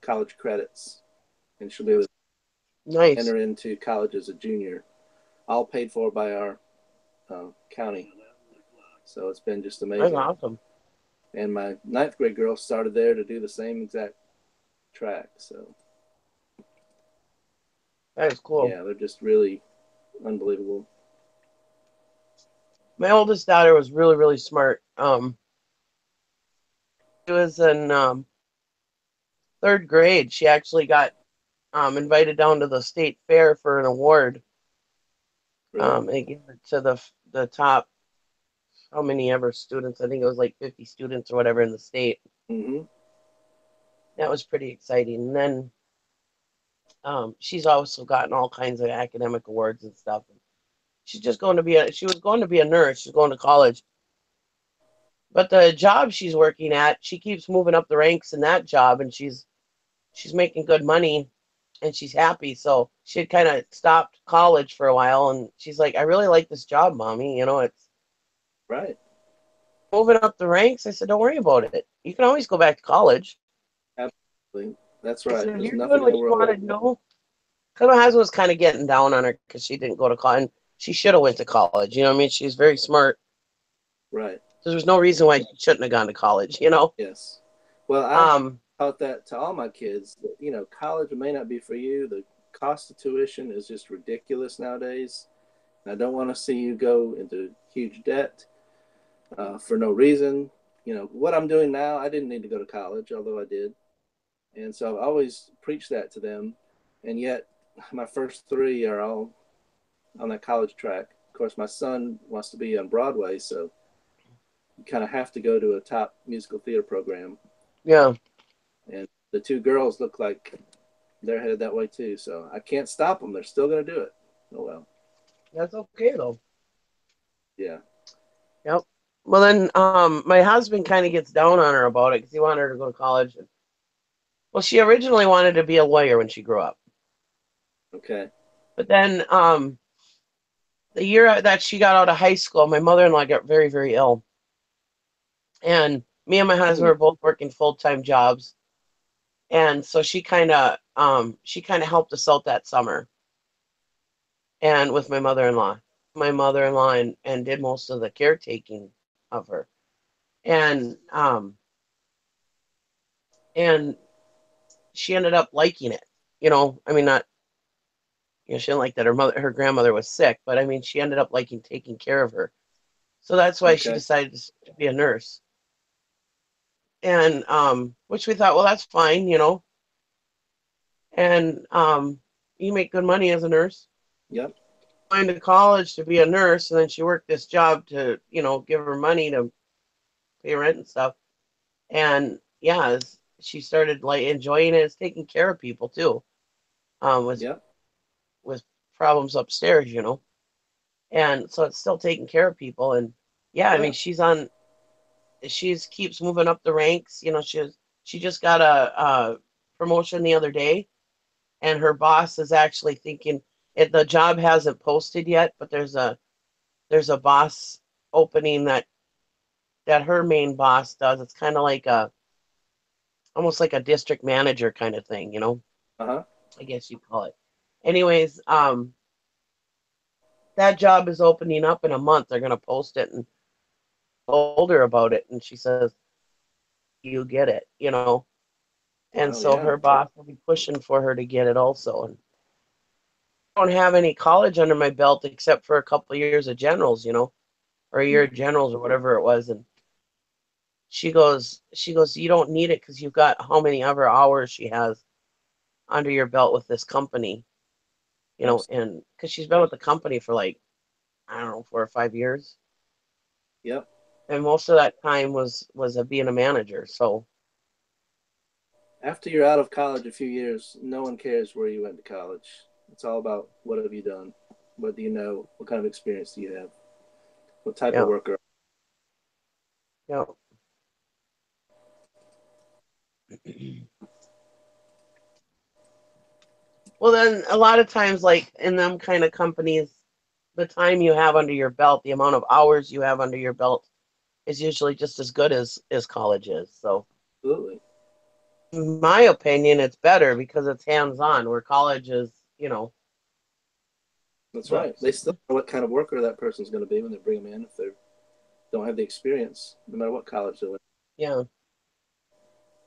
college credits, and she'll be able to
Nice.
enter into college as a junior, all paid for by our county. So it's been just
That's
amazing.
awesome.
And my ninth grade girl started there to do the same exact track. So
That is cool.
yeah, they're just really unbelievable.
My oldest daughter was really, really smart. She was in third grade. She actually got invited down to the state fair for an award.
Really.
They gave it to the top how many ever students. I think it was like 50 students or whatever in the state.
Mm-hmm.
That was pretty exciting. And then she's also gotten all kinds of academic awards and stuff. She's just going to be she was going to be a nurse. She's going to college. But the job she's working at, she keeps moving up the ranks in that job, and she's making good money, and she's happy. So she had kind of stopped college for a while, and she's like, I really like this job, mommy. It's
Right.
moving up the ranks. I said, don't worry about it. You can always go back to college.
Absolutely. That's
I
right.
said, if
There's
you're
nothing
doing
in
what
the
you
world.
want to do, because my husband was kind of getting down on her because she didn't go to college. And she should have went to college. I mean, she's very smart.
Right.
So there's no reason why she shouldn't have gone to college.
Yes. Well, I
Um,
taught that to all my kids that, college may not be for you. The cost of tuition is just ridiculous nowadays. I don't want to see you go into huge debt for no reason. What I'm doing now, I didn't need to go to college, although I did. And so I've always preached that to them. And yet, my first three are all on that college track. Of course, my son wants to be on Broadway, so you kind of have to go to a top musical theater program.
yeah.
And the two girls look like they're headed that way too. So I can't stop them. They're still going to do it. Oh, well.
That's okay, though.
Yeah.
Yep. Well, then my husband kind of gets down on her about it because he wanted her to go to college. Well, she originally wanted to be a lawyer when she grew up.
Okay.
But then the year that she got out of high school, my mother-in-law got very, very ill. And me and my husband
Hmm.
were both working full-time jobs. And so she kind of helped us out that summer and with my mother-in-law and did most of the caretaking of her. And and she ended up liking it. I mean, not, she didn't like that her grandmother was sick, but I mean, she ended up liking taking care of her. So that's why she
Okay.
decided to be a nurse. And which we thought, well, that's fine. And you make good money as a nurse.
Yep.
Going to college to be a nurse, and then she worked this job to, give her money to pay rent and stuff. And yeah, she started like enjoying it. It's taking care of people too. With
Yep.
problems upstairs. And so it's still taking care of people. And yeah, I mean,
Yeah.
she's keeps moving up the ranks. She just got a promotion the other day, and her boss is actually thinking the job hasn't posted yet, but there's a boss opening that her main boss does. It's kind of like almost like a district manager kind of thing.
Uh-huh.
I guess you call it. Anyways, that job is opening up in a month. They're gonna post it, and told her about it, and she says, "You get it." And
Wow.
so
Yeah.
her boss will be pushing for her to get it also. And I don't have any college under my belt except for a couple of years of generals, or a year of generals or whatever it was. And she goes, you don't need it because you've got how many other hours she has under your belt with this company,
Absolutely.
and because she's been with the company for like, I don't know, 4 or 5 years.
Yep.
And most of that time was being a manager. So
After you're out of college a few years, no one cares where you went to college. It's all about what have you done? What do you know? What kind of experience do you have? What type of
yeah,
worker?
yeah. Well, then a lot of times, like in them kind of companies, the time you have under your belt, the amount of hours you have under your belt is usually just as good as college is. So,
Absolutely.
in my opinion, it's better because it's hands-on, where college is,
That's right.
books.
They still know what kind of worker that person's going to be when they bring them in if they don't have the experience, no matter what college they went.
Yeah.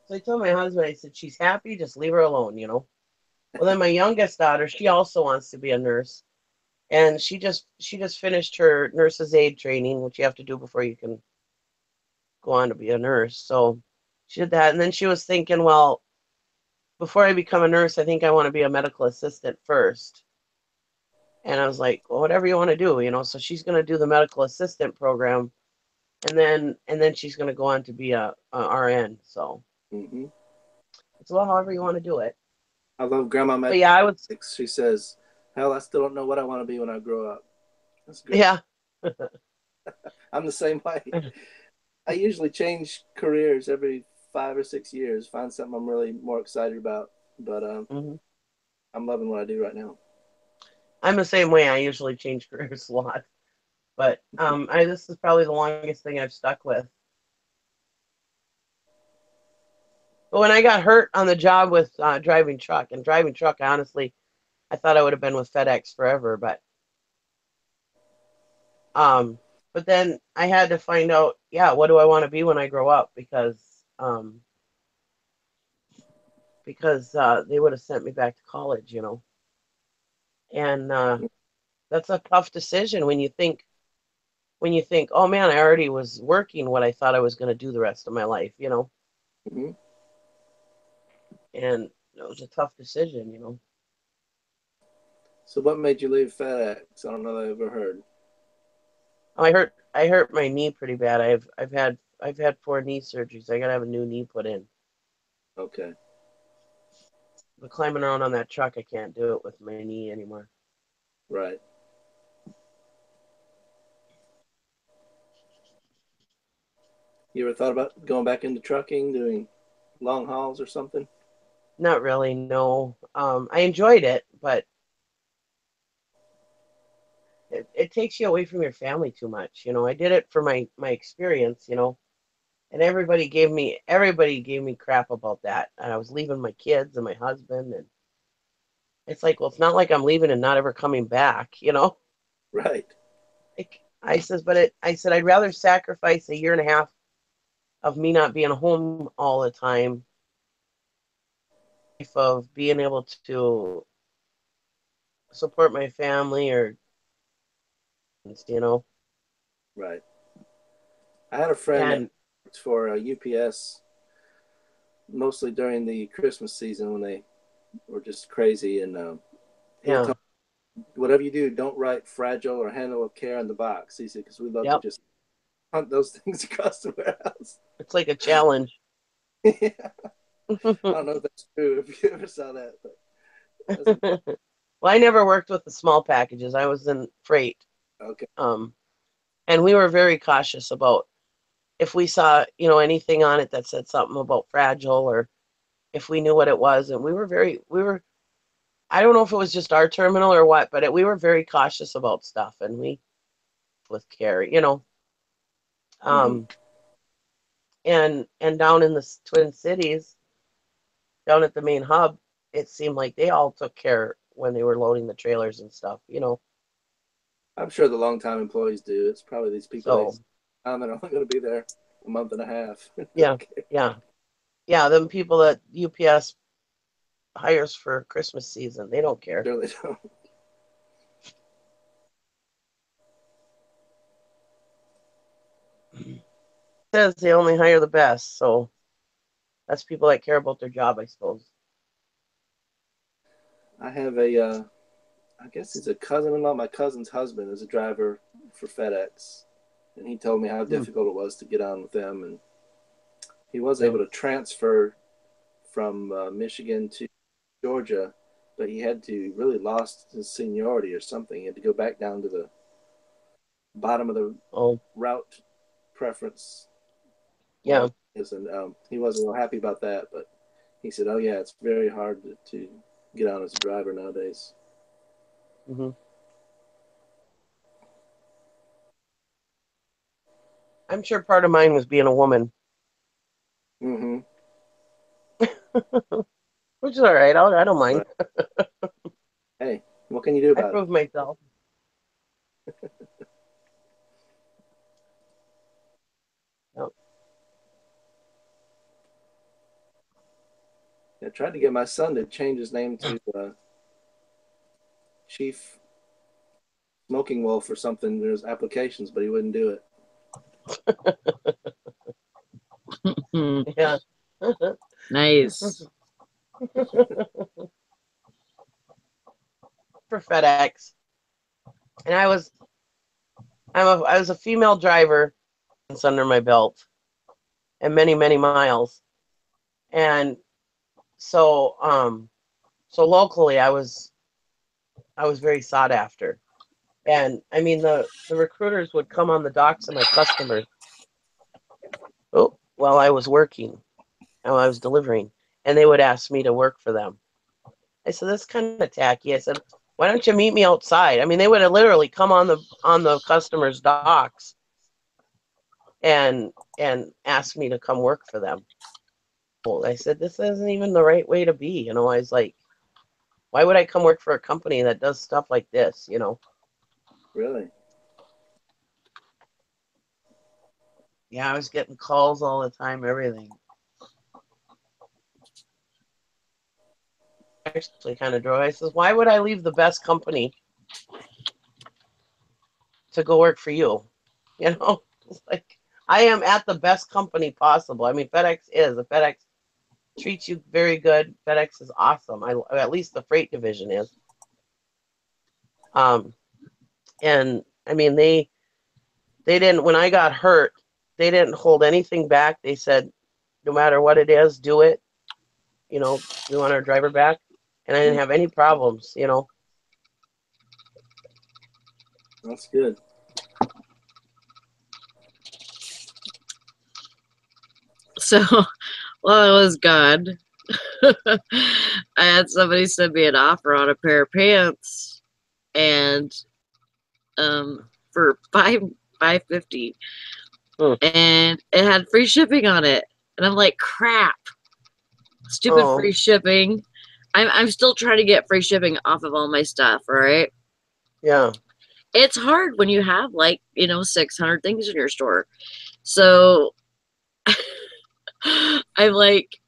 So I told my husband, I said, she's happy, just leave her alone. Well, then my youngest daughter, she also wants to be a nurse, and she just finished her nurse's aid training, which you have to do before you can go on to be a nurse. So she did that, and then she was thinking, well, before I become a nurse, I think I want to be a medical assistant first. And I was like, well, whatever you want to do. So she's going to do the medical assistant program, and then she's going to go on to be a RN. So
Mm-hmm.
it's, well, however you want to do it.
I love Grandma Med.
But yeah, I was,
She says, "Hell, I still don't know what I want to be when I grow up." That's good.
yeah.
I'm the same way. I usually change careers every 5 or 6 years. Find something I'm really more excited about. But I'm loving what I do right now.
I'm the same way. I usually change careers a lot, but this is probably the longest thing I've stuck with. But when I got hurt on the job with driving truck, honestly, I thought I would have been with FedEx forever. But then I had to find out, yeah, what do I want to be when I grow up? Because they would have sent me back to college, and that's a tough decision when you think, oh man, I already was working what I thought I was going to do the rest of my life,
Mm-hmm.
and it was a tough decision.
So what made you leave FedEx? I don't know that I've ever heard.
Oh, I hurt my knee pretty bad. I've had 4 knee surgeries. I gotta have a new knee put in.
Okay.
But climbing around on that truck, I can't do it with my knee anymore.
Right. You ever thought about going back into trucking, doing long hauls or something?
Not really, no. I enjoyed it, but it takes you away from your family too much. I did it for my experience, and everybody gave me crap about that. And I was leaving my kids and my husband, and it's like, well, it's not like I'm leaving and not ever coming back.
Right.
I said I'd rather sacrifice a year and a half of me not being home all the time, of being able to support my family or.
Right. I had a friend that
And
worked for UPS mostly during the Christmas season when they were just crazy, and he would
yeah,
tell me, whatever you do, don't write fragile or handle with care on the box. He said, because we love to
yep,
just hunt those things across the warehouse.
it's like a challenge.
Yeah. I don't know if that's true, if you ever saw that, but that's
Well, I never worked with the small packages. I was in freight.
okay.
Um, and we were very cautious about if we saw, anything on it that said something about fragile, or if we knew what it was. And I don't know if it was just our terminal or what, but we were very cautious about stuff, and we with care.
Mm-hmm.
Um, and down in the Twin Cities, down at the main hub, it seemed like they all took care when they were loading the trailers and stuff.
I'm sure the longtime employees do. It's probably these people
So
they're only going to be there a month and a half.
yeah,
Okay.
yeah, yeah. Them people that UPS hires for Christmas season, they don't care.
Surely don't.
It says they only hire the best, so that's people that care about their job, I suppose.
I have I guess he's a cousin-in-law. My cousin's husband is a driver for FedEx, and he told me how
Hmm.
difficult it was to get on with them. And he was
Yeah.
able to transfer from Michigan to Georgia, but he had to really lost his seniority or something. He had to go back down to the bottom of the
Oh,
route preference
yeah.
list, and he wasn't real happy about that. But he said, "Oh yeah, it's very hard to get on as a driver nowadays."
Hmm. I'm sure part of mine was being a woman,
Mm-hmm.
which is all right. I don't mind.
Right. Hey, what can you do
I
about it?
proved myself. Yep.
I tried to get my son to change his name to Chief Smoking Wolf or something. There's applications, but he wouldn't do it.
Yeah.
Nice.
For FedEx, and I was a female driver under my belt, and many many miles, and so locally I was very sought after. And I mean, the recruiters would come on the docks of my customers Oh, while I was working, while I was delivering, and they would ask me to work for them. I said, that's kind of tacky. I said, why don't you meet me outside? I mean, they would have literally come on the customer's docks and ask me to come work for them. I said, this isn't even the right way to be. You know, I was like, why would I come work for a company that does stuff like this? You know?
Really?
Yeah, I was getting calls all the time, everything. Actually kind of drove. I says, why would I leave the best company to go work for you? You know, it's like I am at the best company possible. I mean, FedEx treats you very good. FedEx is awesome. At least the freight division is. And I mean, they didn't, when I got hurt, they didn't hold anything back. They said, no matter what it is, do it. You know, we want our driver back. And I didn't have any problems, you know.
That's good.
So while I was gone, I had somebody send me an offer on a pair of pants, and for $5.50, and it had free shipping on it, and I'm like, crap, stupid free shipping. I'm still trying to get free shipping off of all my stuff, right?
Yeah.
It's hard when you have, like, 600 things in your store. So I'm like,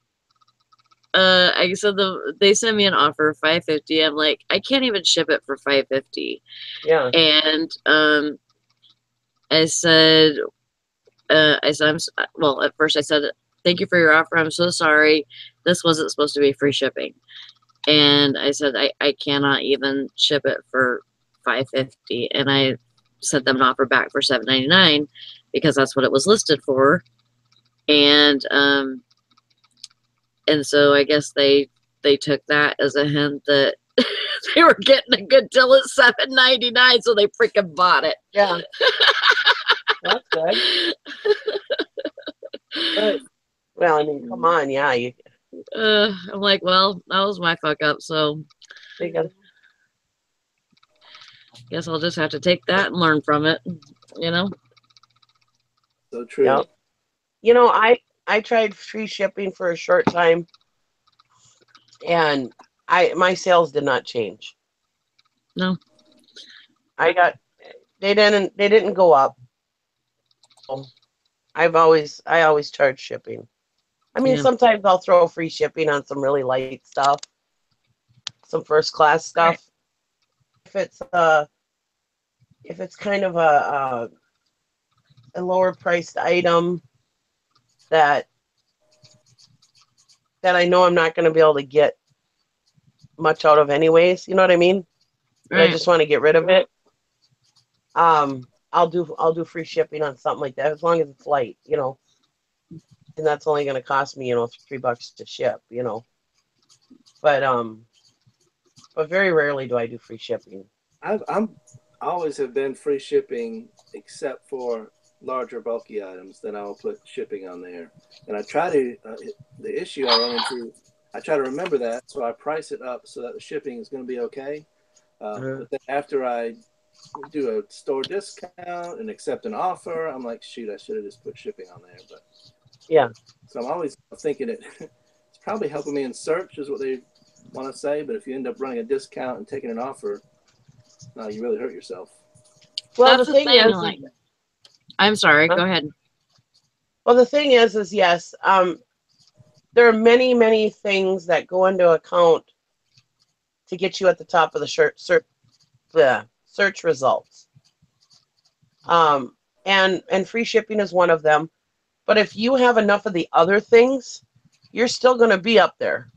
I said they sent me an offer of $5.50. I'm like, I can't even ship it for $5.50.
Yeah.
And I said, well, at first I said, thank you for your offer. I'm so sorry. This wasn't supposed to be free shipping. And I said, I cannot even ship it for $5.50. And I sent them an offer back for $7.99 because that's what it was listed for. And so I guess they took that as a hint that they were getting a good deal at $7.99, so they freaking bought it.
Yeah. That's good. But, well, I mean, come on, yeah.
I'm like, well, that was my fuck up, so guess I'll just have to take that and learn from it,
So true.
Yep. I tried free shipping for a short time, and my sales did not change.
No.
They didn't go up. I always charge shipping. I mean, sometimes I'll throw free shipping on some really light stuff, some first class stuff. Right. If it's kind of a lower priced item that I know I'm not going to be able to get much out of anyways, you know what I mean? Right. I just want to get rid of it. I'll do free shipping on something like that as long as it's light, and that's only going to cost me, $3 to ship, but very rarely do I do free shipping.
I always have been free shipping, except for larger bulky items. Then I'll put shipping on there, and I try to. The issue I run into, I try to remember that, so I price it up so that the shipping is going to be okay. But then after I do a store discount and accept an offer, I'm like, shoot, I should have just put shipping on there. But
yeah,
so I'm always thinking it's probably helping me in search, is what they want to say. But if you end up running a discount and taking an offer, you really hurt yourself.
Well, that's the thing is, like, I'm sorry. Go ahead.
Well, the thing is yes, there are many, many things that go into account to get you at the top of the search results. And free shipping is one of them. But if you have enough of the other things, you're still going to be up there,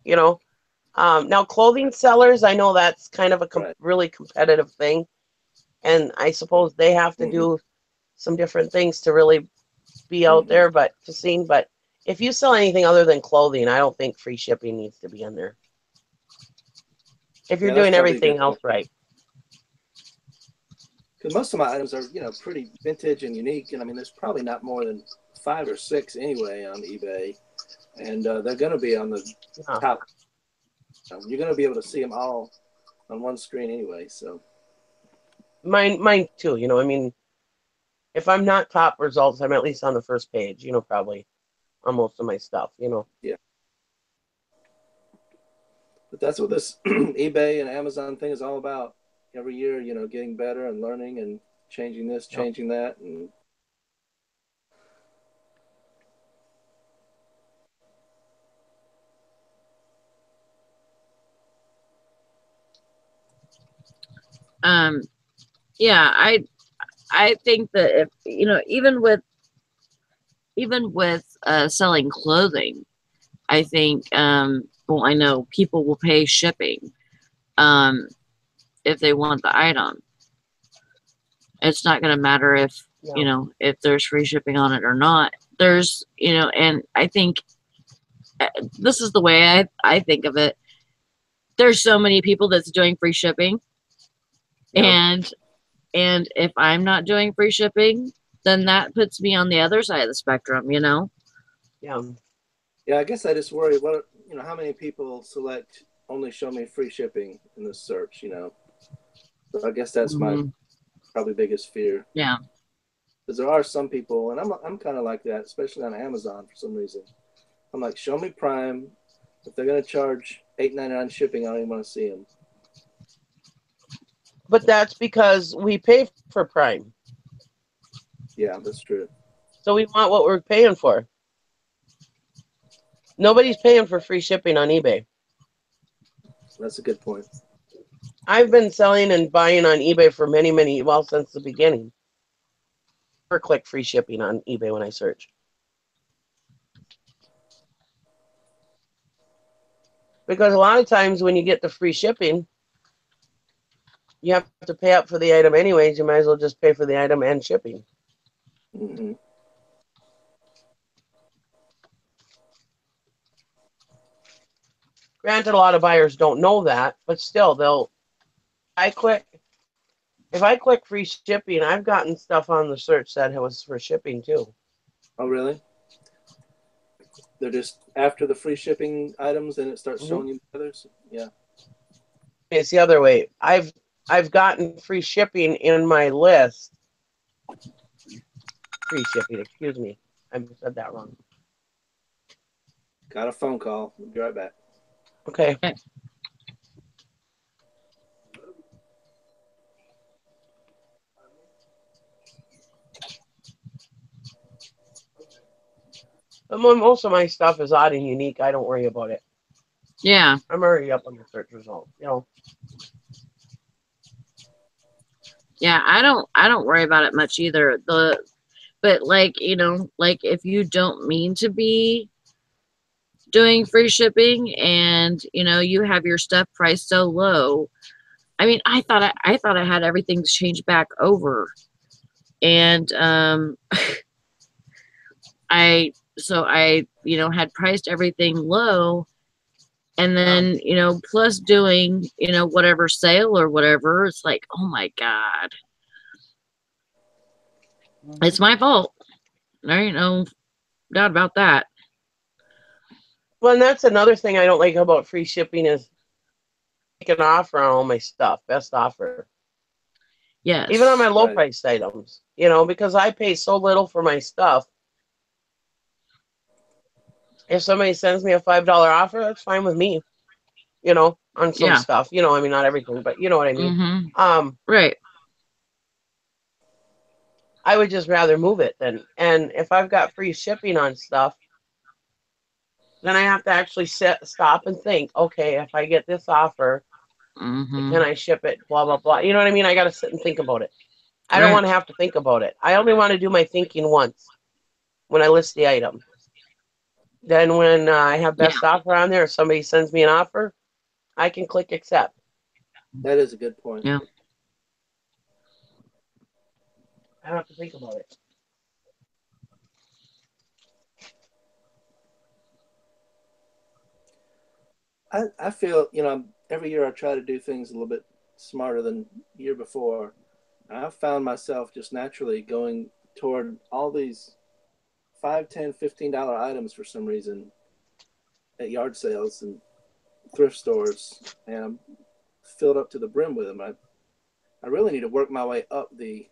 Now, clothing sellers, I know that's kind of a really competitive thing. And I suppose they have to do some different things to really be out there, but if you sell anything other than clothing, I don't think free shipping needs to be in there. If you're doing everything else right.
Because most of my items are, pretty vintage and unique. And I mean, there's probably not more than about 5 or 6 anyway on eBay, and they're going to be on the top. You're going to be able to see them all on one screen anyway. So
mine too. You know, I mean, if I'm not top results, I'm at least on the first page. You know, probably on most of my stuff. You know.
Yeah. But that's what this eBay and Amazon thing is all about. Every year, you know, getting better and learning and changing this, changing that, and
yeah, I think that if you know, even with selling clothing, I think well, I know people will pay shipping um if they want the item. It's not going to matter if you know if there's free shipping on it or not. There's you know, and I think this is the way I think of it. There's so many people that's doing free shipping, and if I'm not doing free shipping, then that puts me on the other side of the spectrum, you know.
Yeah, I guess I just worry what, you know, how many people select only show me free shipping in this search, you know. So I guess that's my probably biggest fear.
Yeah.
Because there are some people, and I'm kind of like that, especially on Amazon for some reason. I'm like, show me Prime. If they're going to charge $8.99 shipping, I don't even want to see them.
But that's because we pay for Prime.
Yeah, that's true.
So we want what we're paying for. Nobody's paying for free shipping on eBay.
That's a good point.
I've been selling and buying on eBay for well, since the beginning. Or click free shipping on eBay when I search. Because a lot of times when you get the free shipping, you have to pay up for the item anyways. You might as well just pay for the item and shipping.
Mm-hmm.
Granted, a lot of buyers don't know that, but still, if I click free shipping, I've gotten stuff on the search that was for shipping too.
Oh, really? They're just after the free shipping items, and it starts showing you the others. Yeah.
It's the other way. I've gotten free shipping in my list. Free shipping, excuse me. I said that wrong.
Got a phone call. We'll be right back.
Okay. But most of my stuff is odd and unique. I don't worry about it.
Yeah.
I'm already up on the search result, you know.
Yeah, I don't worry about it much either. But like, you know, like if you don't mean to be doing free shipping and, you know, you have your stuff priced so low. I mean, I thought I had everything changed back over. And I you know, had priced everything low, and then, you know, plus doing, you know, whatever sale or whatever, it's like, oh my God. It's my fault. There ain't no doubt about that.
Well, and that's another thing I don't like about free shipping is make an offer on all my stuff. Best offer.
Yes.
Even on my low priced items, you know, because I pay so little for my stuff. If somebody sends me a $5 offer, that's fine with me. You know, on some stuff. You know, I mean, not everything, but you know what I mean.
Right.
I would just rather move it then. And if I've got free shipping on stuff, then I have to actually stop and think, okay, if I get this offer, can I ship it? Blah, blah, blah. You know what I mean? I got to sit and think about it. I don't want to have to think about it. I only want to do my thinking once when I list the item. Then when I have best offer on there, if somebody sends me an offer, I can click accept.
That is a good point.
Yeah.
I don't have to think about it.
I feel, you know, every year I try to do things a little bit smarter than the year before. I've found myself just naturally going toward all these $5, $10, $15 items for some reason at yard sales and thrift stores, and I'm filled up to the brim with them. I really need to work my way up the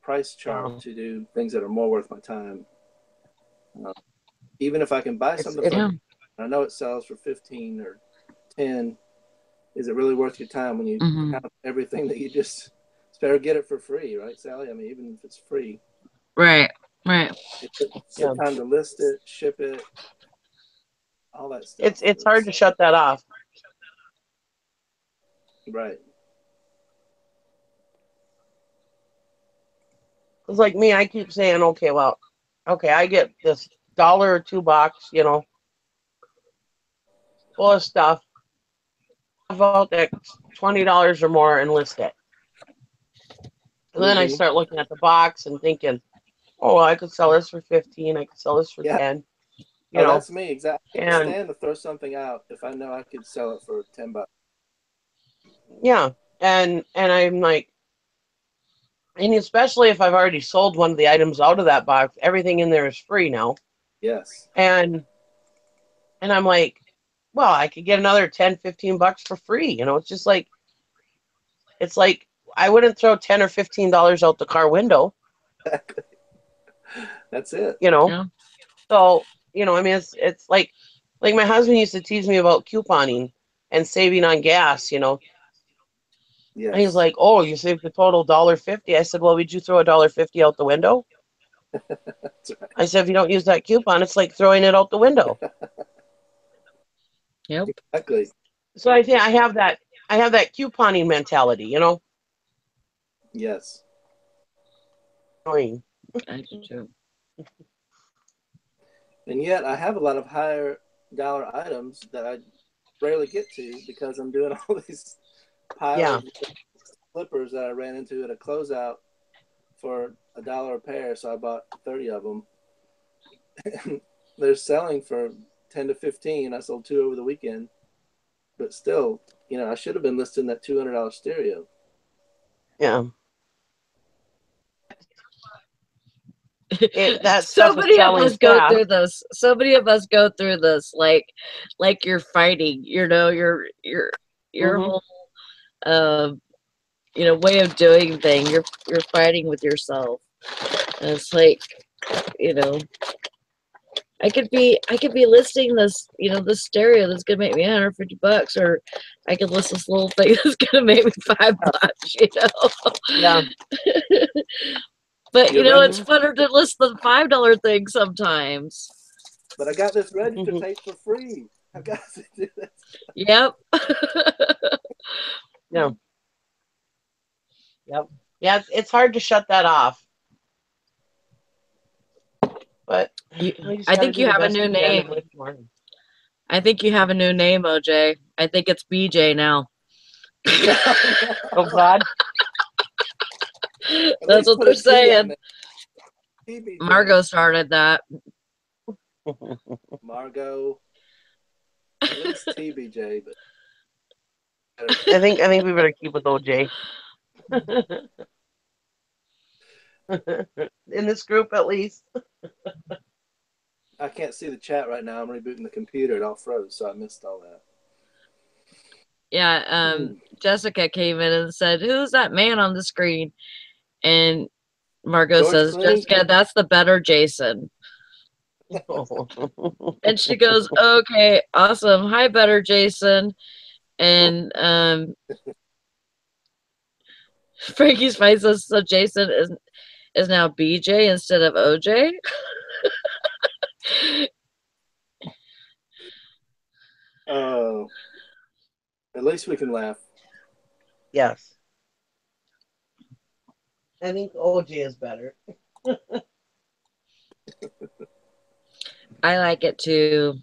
price chart to do things that are more worth my time. Even if I can buy something for, I know it sells for 15 or 10. Is it really worth your time when you count everything that you just? It's better get it for free, right, Sally? I mean, even if it's free.
Right.
It's time to list it, ship it, all that stuff.
It's hard to shut that off.
Right.
It's like me, I keep saying, okay, I get this $1 or $2, full of stuff. About that $20 or more and list it. And then I start looking at the box and thinking, oh, well, I could sell this for 15. I could sell this for 10. You know,
that's me exactly. I stand to throw something out if I know I could sell it for $10.
Yeah, and I'm like, and especially if I've already sold one of the items out of that box, everything in there is free now.
Yes.
And I'm like, well, I could get another $10, $15 for free. You know, it's just like, it's like I wouldn't throw $10 or $15 out the car window.
Exactly. That's it.
You know. Yeah. So, you know, I mean, it's like my husband used to tease me about couponing and saving on gas, you know. Yes. And he was like, oh, you saved the total $1.50. I said, well, would you throw $1.50 out the window? That's right. I said, if you don't use that coupon, it's like throwing it out the window.
Yep.
Exactly.
So I think I have that couponing mentality, you know.
Yes.
I do too.
And yet I have a lot of higher dollar items that I rarely get to because I'm doing all these piles of slippers that I ran into at a closeout for $1 a pair. So I bought 30 of them. They're selling for 10 to 15. I sold 2 over the weekend. But still, you know, I should have been listing that $200 stereo.
Yeah.
So many of us go through this. So many of us go through this, like you're fighting. You know, your whole, you know, way of doing things. You're fighting with yourself. And it's like, you know, I could be listing this, you know, this stereo that's gonna make me $150, or I could list this little thing that's gonna make me $5. You know.
Yeah.
But, you know, it's funner to list the $5 thing sometimes.
But I got this register tape for free. I got to do this.
Yep.
Yeah. Yep. Yeah, it's hard to shut that off. But
I think you have a new name. I think you have a new name, OJ. I think it's BJ now.
Oh, God.
That's what they're saying. Margot started that.
Margot. At least TBJ, but
I think we better keep with OJ. In this group, at least.
I can't see the chat right now. I'm rebooting the computer. It all froze, so I missed all that.
Yeah, Jessica came in and said, "Who's that man on the screen?" And Margot says, "Jessica, that's the better Jason." And she goes, "Okay, awesome. Hi, better Jason." And Frankie's Spice says, "So Jason is now BJ instead of OJ."
Oh, at least we can laugh.
Yes. I think OJ is better.
I like it too.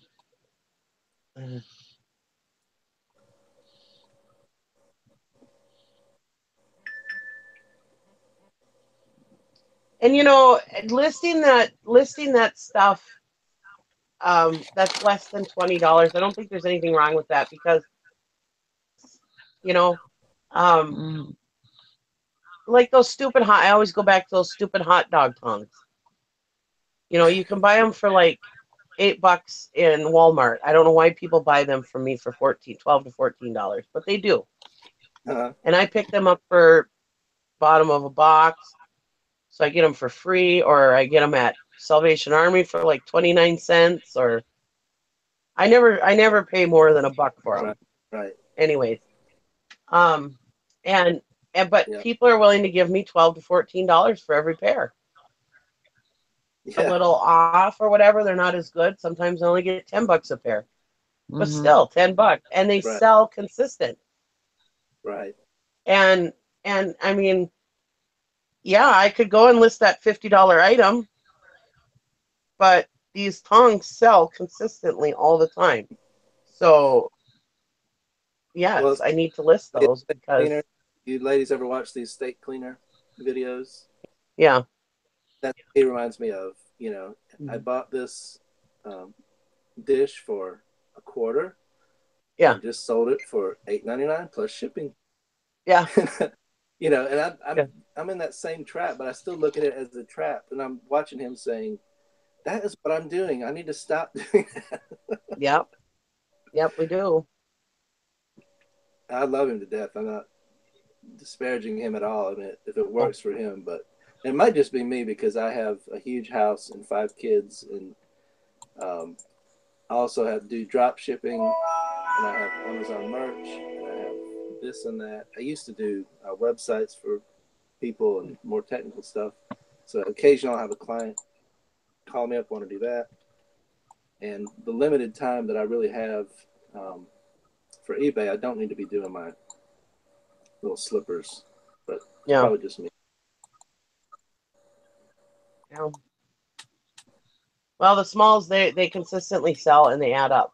And you know, listing that stuff that's less than $20, I don't think there's anything wrong with that, because you know, like those stupid I always go back to those stupid hot dog tongues. You know, you can buy them for like $8 in Walmart. I don't know why people buy them from me for $12 to $14, but they do. And I pick them up for bottom of a box, so I get them for free, or I get them at Salvation Army for like 29 cents, or I never pay more than $1 for them.
Right.
Anyways, and but
Yeah.
people are willing to give me $12 to $14 for every pair. A
Yeah.
little off or whatever. They're not as good. Sometimes I only get $10 a pair, but
Mhm.
still $10, and they
Right.
sell consistent.
Right.
And I mean, yeah, I could go and list that $50 item, but these tongs sell consistently all the time. So
Well,
yes, I need to list those because
cleaner. You ladies ever watch these steak cleaner videos?
yeah.
That it reminds me of. You know, I bought this dish for $0.25
Yeah.
and just sold it for $8.99 plus shipping.
Yeah.
You know, and
Yeah.
I'm in that same trap, but I still look at it as a trap, and I'm watching him saying, "That is what I'm doing. I need to stop doing that."
Yep. Yep, we do.
I love him to death. I'm not disparaging him at all. I mean, if it works for him, but it might just be me because I have a huge house and 5 kids, and I also have to do drop shipping, and I have Amazon merch, and I have this and that. I used to do websites for people and more technical stuff. So occasionally I'll have a client call me up, want to do that. And the limited time that I really have for eBay, I don't need to be doing my little slippers, but it's
Yeah.
probably just me.
Yeah. Well, the smalls they consistently sell and they add up.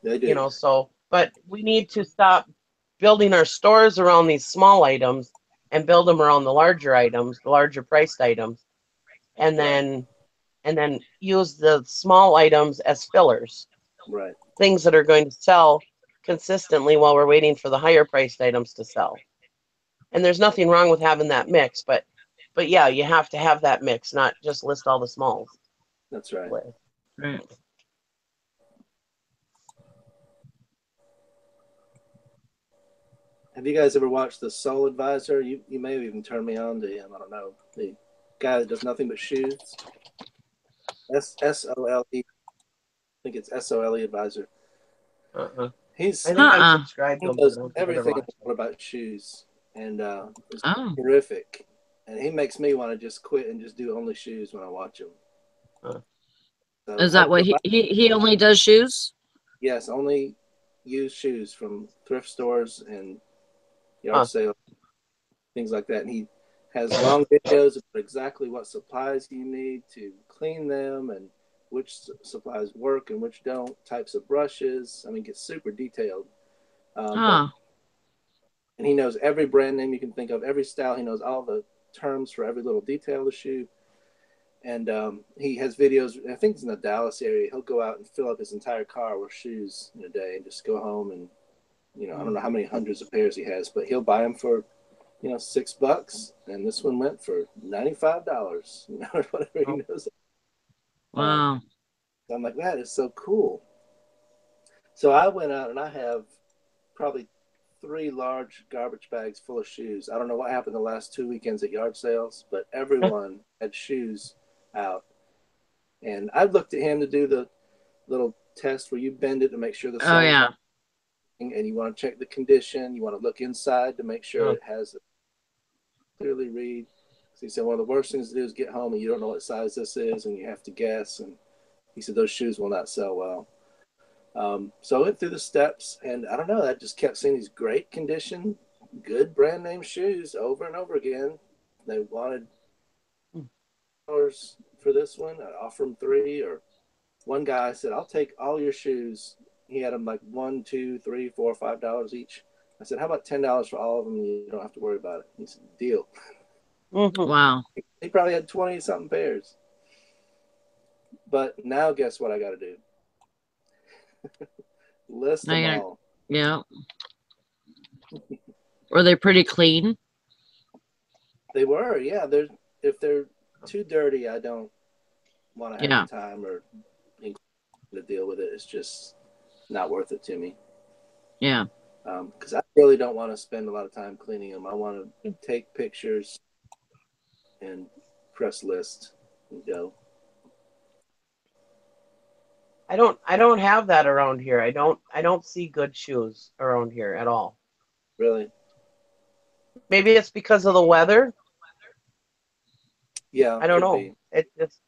They do.
You know, so but we need to stop building our stores around these small items and build them around the larger items, the larger priced items, and
Right.
then use the small items as fillers.
Right.
Things that are going to sell consistently while we're waiting for the higher priced items to sell. And there's nothing wrong with having that mix, but yeah, you have to have that mix, not just list all the smalls.
That's right.
Right.
Have you guys ever watched The Soul Advisor? You may have even turned me on to him. I don't know. The guy that does nothing but shoes. SOLE. I think it's SOLE Advisor. He's
I think I'm subscribed
he
to him,
knows
but I don't
everything
watch it.
about shoes, and it's
Oh.
terrific. And he makes me want to just quit and just do only shoes when I watch him. So
Is that what he only does shoes?
Yes, only used shoes from thrift stores and yard sales, things like that. And he has long videos about exactly what supplies you need to clean them and which supplies work and which don't, types of brushes. I mean, it gets super detailed. And he knows every brand name you can think of, every style. He knows all the terms for every little detail of the shoe. And he has videos, I think it's in the Dallas area. He'll go out and fill up his entire car with shoes in a day and just go home and, you know, I don't know how many hundreds of pairs he has, but he'll buy them for, you know, $6. And this one went for $95, you know, or whatever he knows.
Wow.
So I'm like, that is so cool. So I went out and I have probably 3 large garbage bags full of shoes. I don't know what happened the last 2 weekends at yard sales, but everyone had shoes out. And I looked at him to do the little test where you bend it to make sure the sole's not, and you want to check the condition. You want to look inside to make sure it has clearly read. So he said one of the worst things to do is get home and you don't know what size this is and you have to guess. And he said those shoes will not sell well. So I went through the steps, and I don't know, I just kept seeing these great condition, good brand name shoes over and over again. They wanted dollars for this one. I offer them 3, or one guy said, "I'll take all your shoes." He had them like $1, $2, $3, $4, $5 each. I said, "How about $10 for all of them? You don't have to worry about it." He said, "Deal."
Wow.
He probably had 20 something pairs. But now guess what I got to do? List them all.
Yeah. Were they pretty clean?
They were, yeah. If they're too dirty, I don't want to have the
Yeah.
time or to deal with it. It's just not worth it to me.
Yeah.
Because I really don't want to spend a lot of time cleaning them. I want to take pictures and press list and go.
I don't have that around here. I don't see good shoes around here at all.
Really?
Maybe it's because of the weather.
Yeah,
I don't
could
know.
be.
It just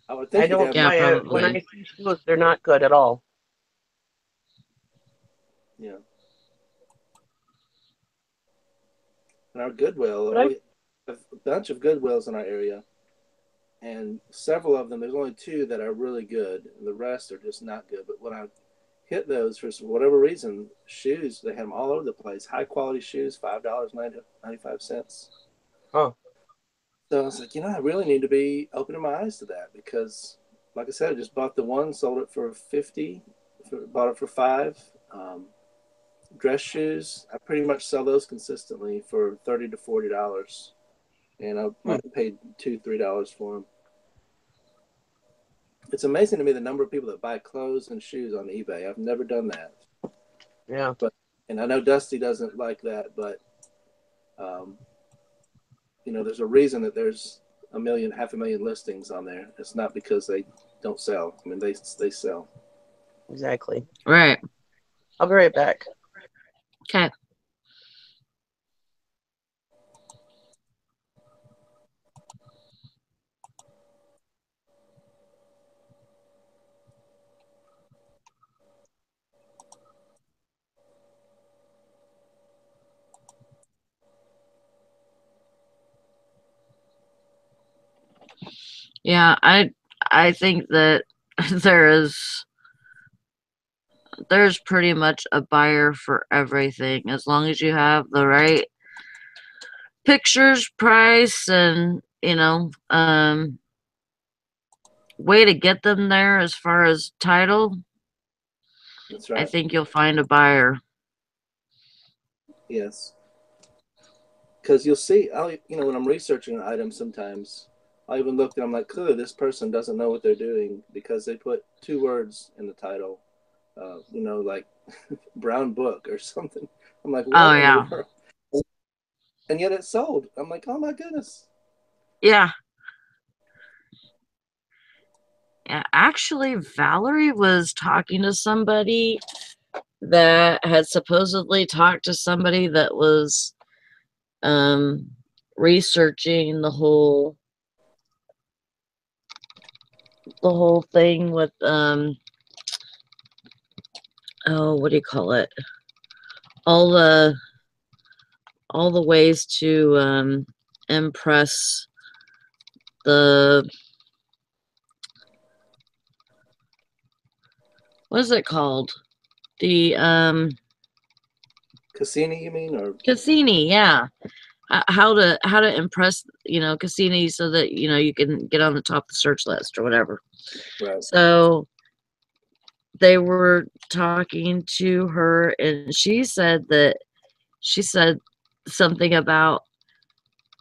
I would
I
think you'd
don't
have
Yeah,
more.
find when I
probably.
see shoes, they're not good at all.
Yeah. And our Goodwill,
But I
we have a bunch of Goodwills in our area, and several of them, there's only two that are really good, and the rest are just not good. But when I hit those for whatever reason, shoes, they had them all over the place. High quality shoes, $5.95.
oh
So I was like, I really need to be opening my eyes to that because, like I said, I just bought the one, sold it for 50, bought it for 5. Dress shoes, I pretty much sell those consistently for $30 to $40, and I
hmm,
might have paid $2 3 for them. It's amazing to me the number of people that buy clothes and shoes on eBay. I've never done that,
yeah,
but and I know Dusty doesn't like that, but um, there's a reason that there's half a million listings on there. It's not because they don't sell. I mean, they sell.
exactly.
Right.
I'll be right back.
Okay. Yeah, I think that there is there's pretty much a buyer for everything as long as you have the right pictures, price, and way to get them there as far as title.
That's
I
right.
think you'll find a buyer.
Yes. Because you'll see, when I'm researching an item sometimes, I even look and I'm like, clearly this person doesn't know what they're doing because they put 2 words in the title, like brown book or something. I'm like,
Oh
what in the
yeah.
world? And yet it's sold. I'm like, oh my goodness.
Yeah. Yeah. Actually, Valerie was talking to somebody that had supposedly talked to somebody that was um researching the whole thing with oh, what do you call it? All the all the ways to impress the what is it called? The
Cassini, you mean? Or
Cassini, yeah. How to impress Cassini so that you can get on the top of the search list or whatever.
right.
So they were talking to her and she said something about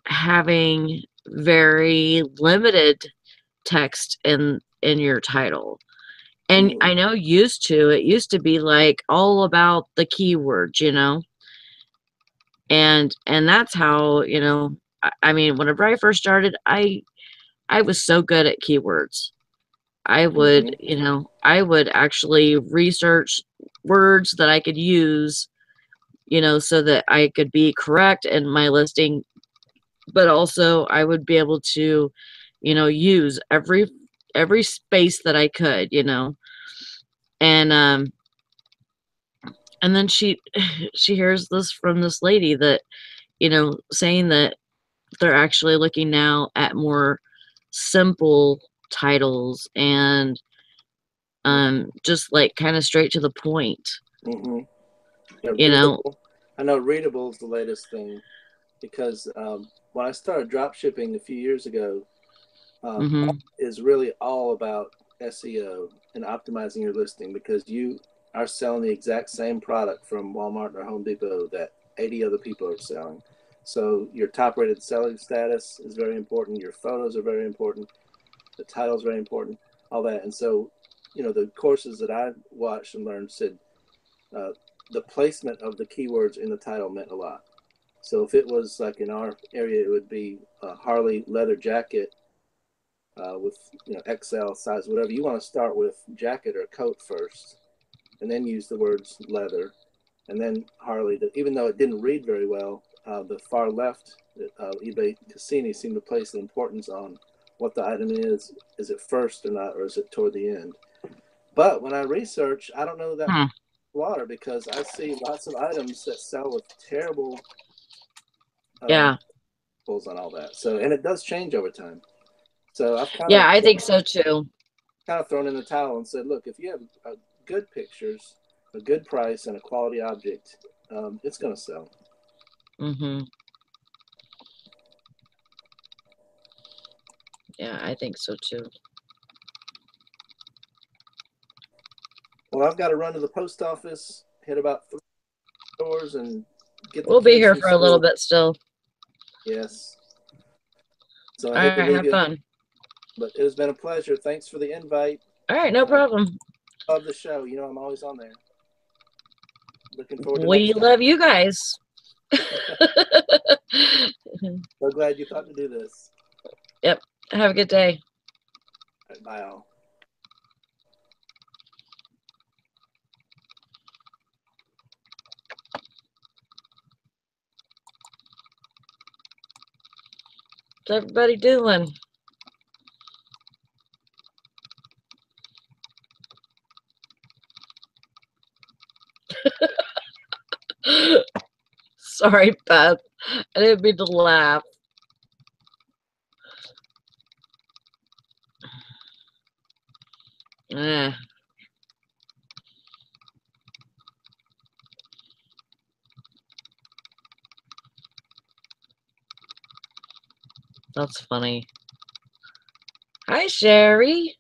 having very limited text in your title. And
Mm,
I know it used to be like all about the keywords, and that's how, I mean, whenever I first started, I was so good at keywords.
mm-hmm.
I would actually research words that I could use, so that I could be correct in my listing, but also I would be able to, use every space that I could, and and then she hears this from this lady that, saying that they're actually looking now at more simple titles and just like kind of straight to the point,
Mm-hmm. Yeah,
you know.
readable. I know readable is the latest thing because when I started drop shipping a few years ago, that
Mhm.
is really all about SEO and optimizing your listing because you are selling the exact same product from Walmart or Home Depot that 80 other people are selling. So your top rated selling status is very important. Your photos are very important. the title is very important, all that. And so, you know, the courses that I watched and learned said the placement of the keywords in the title meant a lot. So if it was like in our area, it would be a Harley leather jacket with, you know, XL size, whatever. You want to start with jacket or coat first, and then use the words leather, and then Harley. Even though it didn't read very well, the far left, eBay Cassini seemed to place the importance on what the item is. Is it first or not, or is it toward the end? But when I research, I don't know that water, because I see lots of items that sell with terrible pulls on all that. So, and it does change over time. So I've kind of
I think so too.
Kind of thrown in the towel and said, look, if you have good pictures, a good price, and a quality object, it's going to sell.
Yeah, I think so too.
Well, I've got to run to the post office, hit about 3 stores, and get the
We'll be
kids
here
from
for a little
school.
bit still.
Yes. So
All
I hate to
right,
leave
have
you,
fun.
but it has been a pleasure. Thanks for the invite.
All right, no problem.
Love the show. You know, I'm always on there. Looking forward to
We
next time.
love you guys.
So glad you thought to do this.
Yep. Have a good day.
All right, bye all.
What's everybody doing? Sorry, Beth. I didn't mean to laugh. That's funny. Hi, Sherry.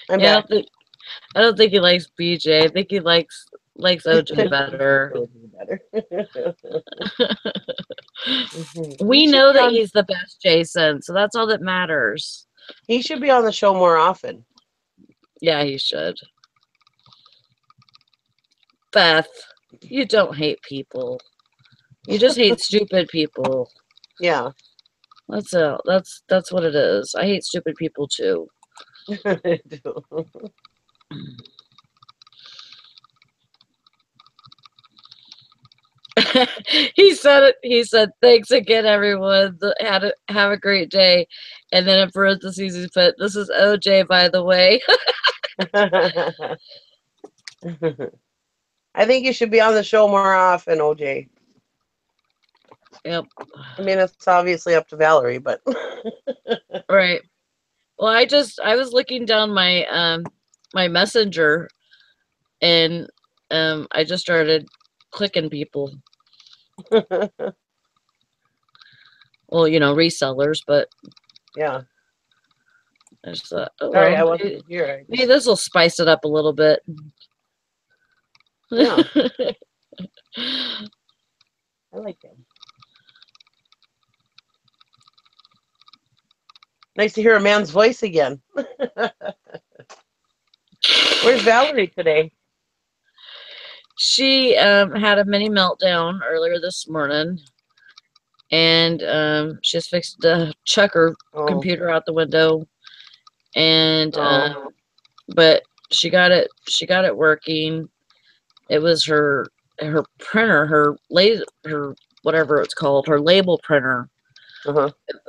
I'm back.
I don't think he likes BJ. I think he likes OJ better. We know that he's the best, Jason, so that's all that matters.
He should be on the show more often.
Yeah, he should. Beth, you don't hate people. You just hate stupid people.
Yeah.
That's what it is. I hate stupid people too.
I do.
He said it. He said, "Thanks again, everyone. Have a great day." And then in parentheses, he put, "This is OJ, by the way."
I think you should be on the show more often, OJ.
Yep.
I mean, it's obviously up to Valerie, but
Right. Well, I was looking down my my messenger, and I just started clicking people. Well, you know, resellers, but
yeah.
I just thought, oh
Sorry,
well,
I wasn't here.
Maybe this will spice it up a little bit.
Yeah. I like him. Nice to hear a man's voice again. Where's Valerie today?
She had a mini meltdown earlier this morning, and she just fixed to chuck her computer out the window, and but she got it working. It was her printer, her whatever it's called, her label printer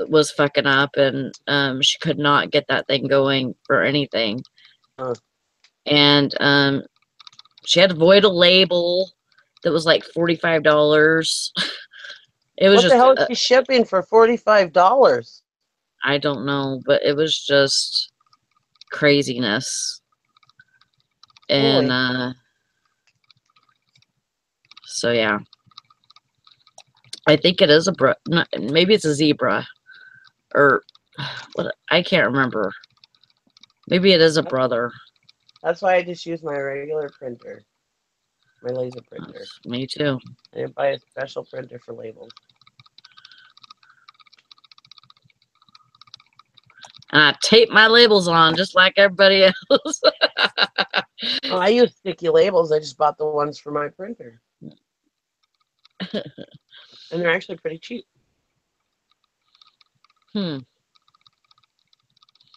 was fucking up, and she could not get that thing going for anything. And she had to void a label that was like $45. It was
what the hell is she shipping for $45?
I don't know, but it was just craziness. And so yeah, I think it is maybe it's a zebra, or what? I can't remember. Maybe it is a brother.
That's why I just use my regular printer, my laser printer.
Me too.
I didn't buy a special printer for labels.
And I tape my labels on just like everybody else.
Oh, I use sticky labels. I just bought the ones for my printer. And they're actually pretty cheap.
Hmm.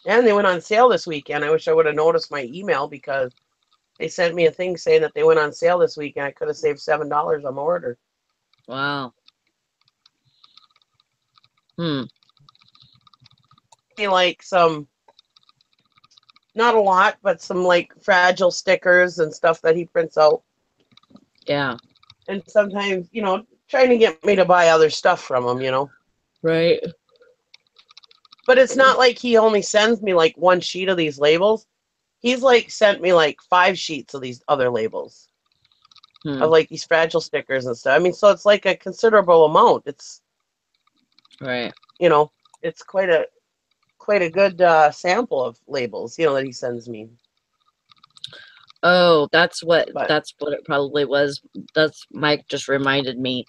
And they went on sale this weekend. I wish I would have noticed my email because they sent me a thing saying that they went on sale this weekend. I could have saved $7 on my order.
Wow. Hmm.
Like some, not a lot, but some like fragile stickers and stuff that he prints out.
Yeah.
And sometimes, trying to get me to buy other stuff from him.
Right.
But it's not like he only sends me like one sheet of these labels. He's like sent me like 5 sheets of these other labels of like these fragile stickers and stuff. I mean, so it's like a considerable amount. It's
right.
It's quite a good sample of labels, that he sends me.
Oh, that's what
But
it probably was. That's Mike just reminded me.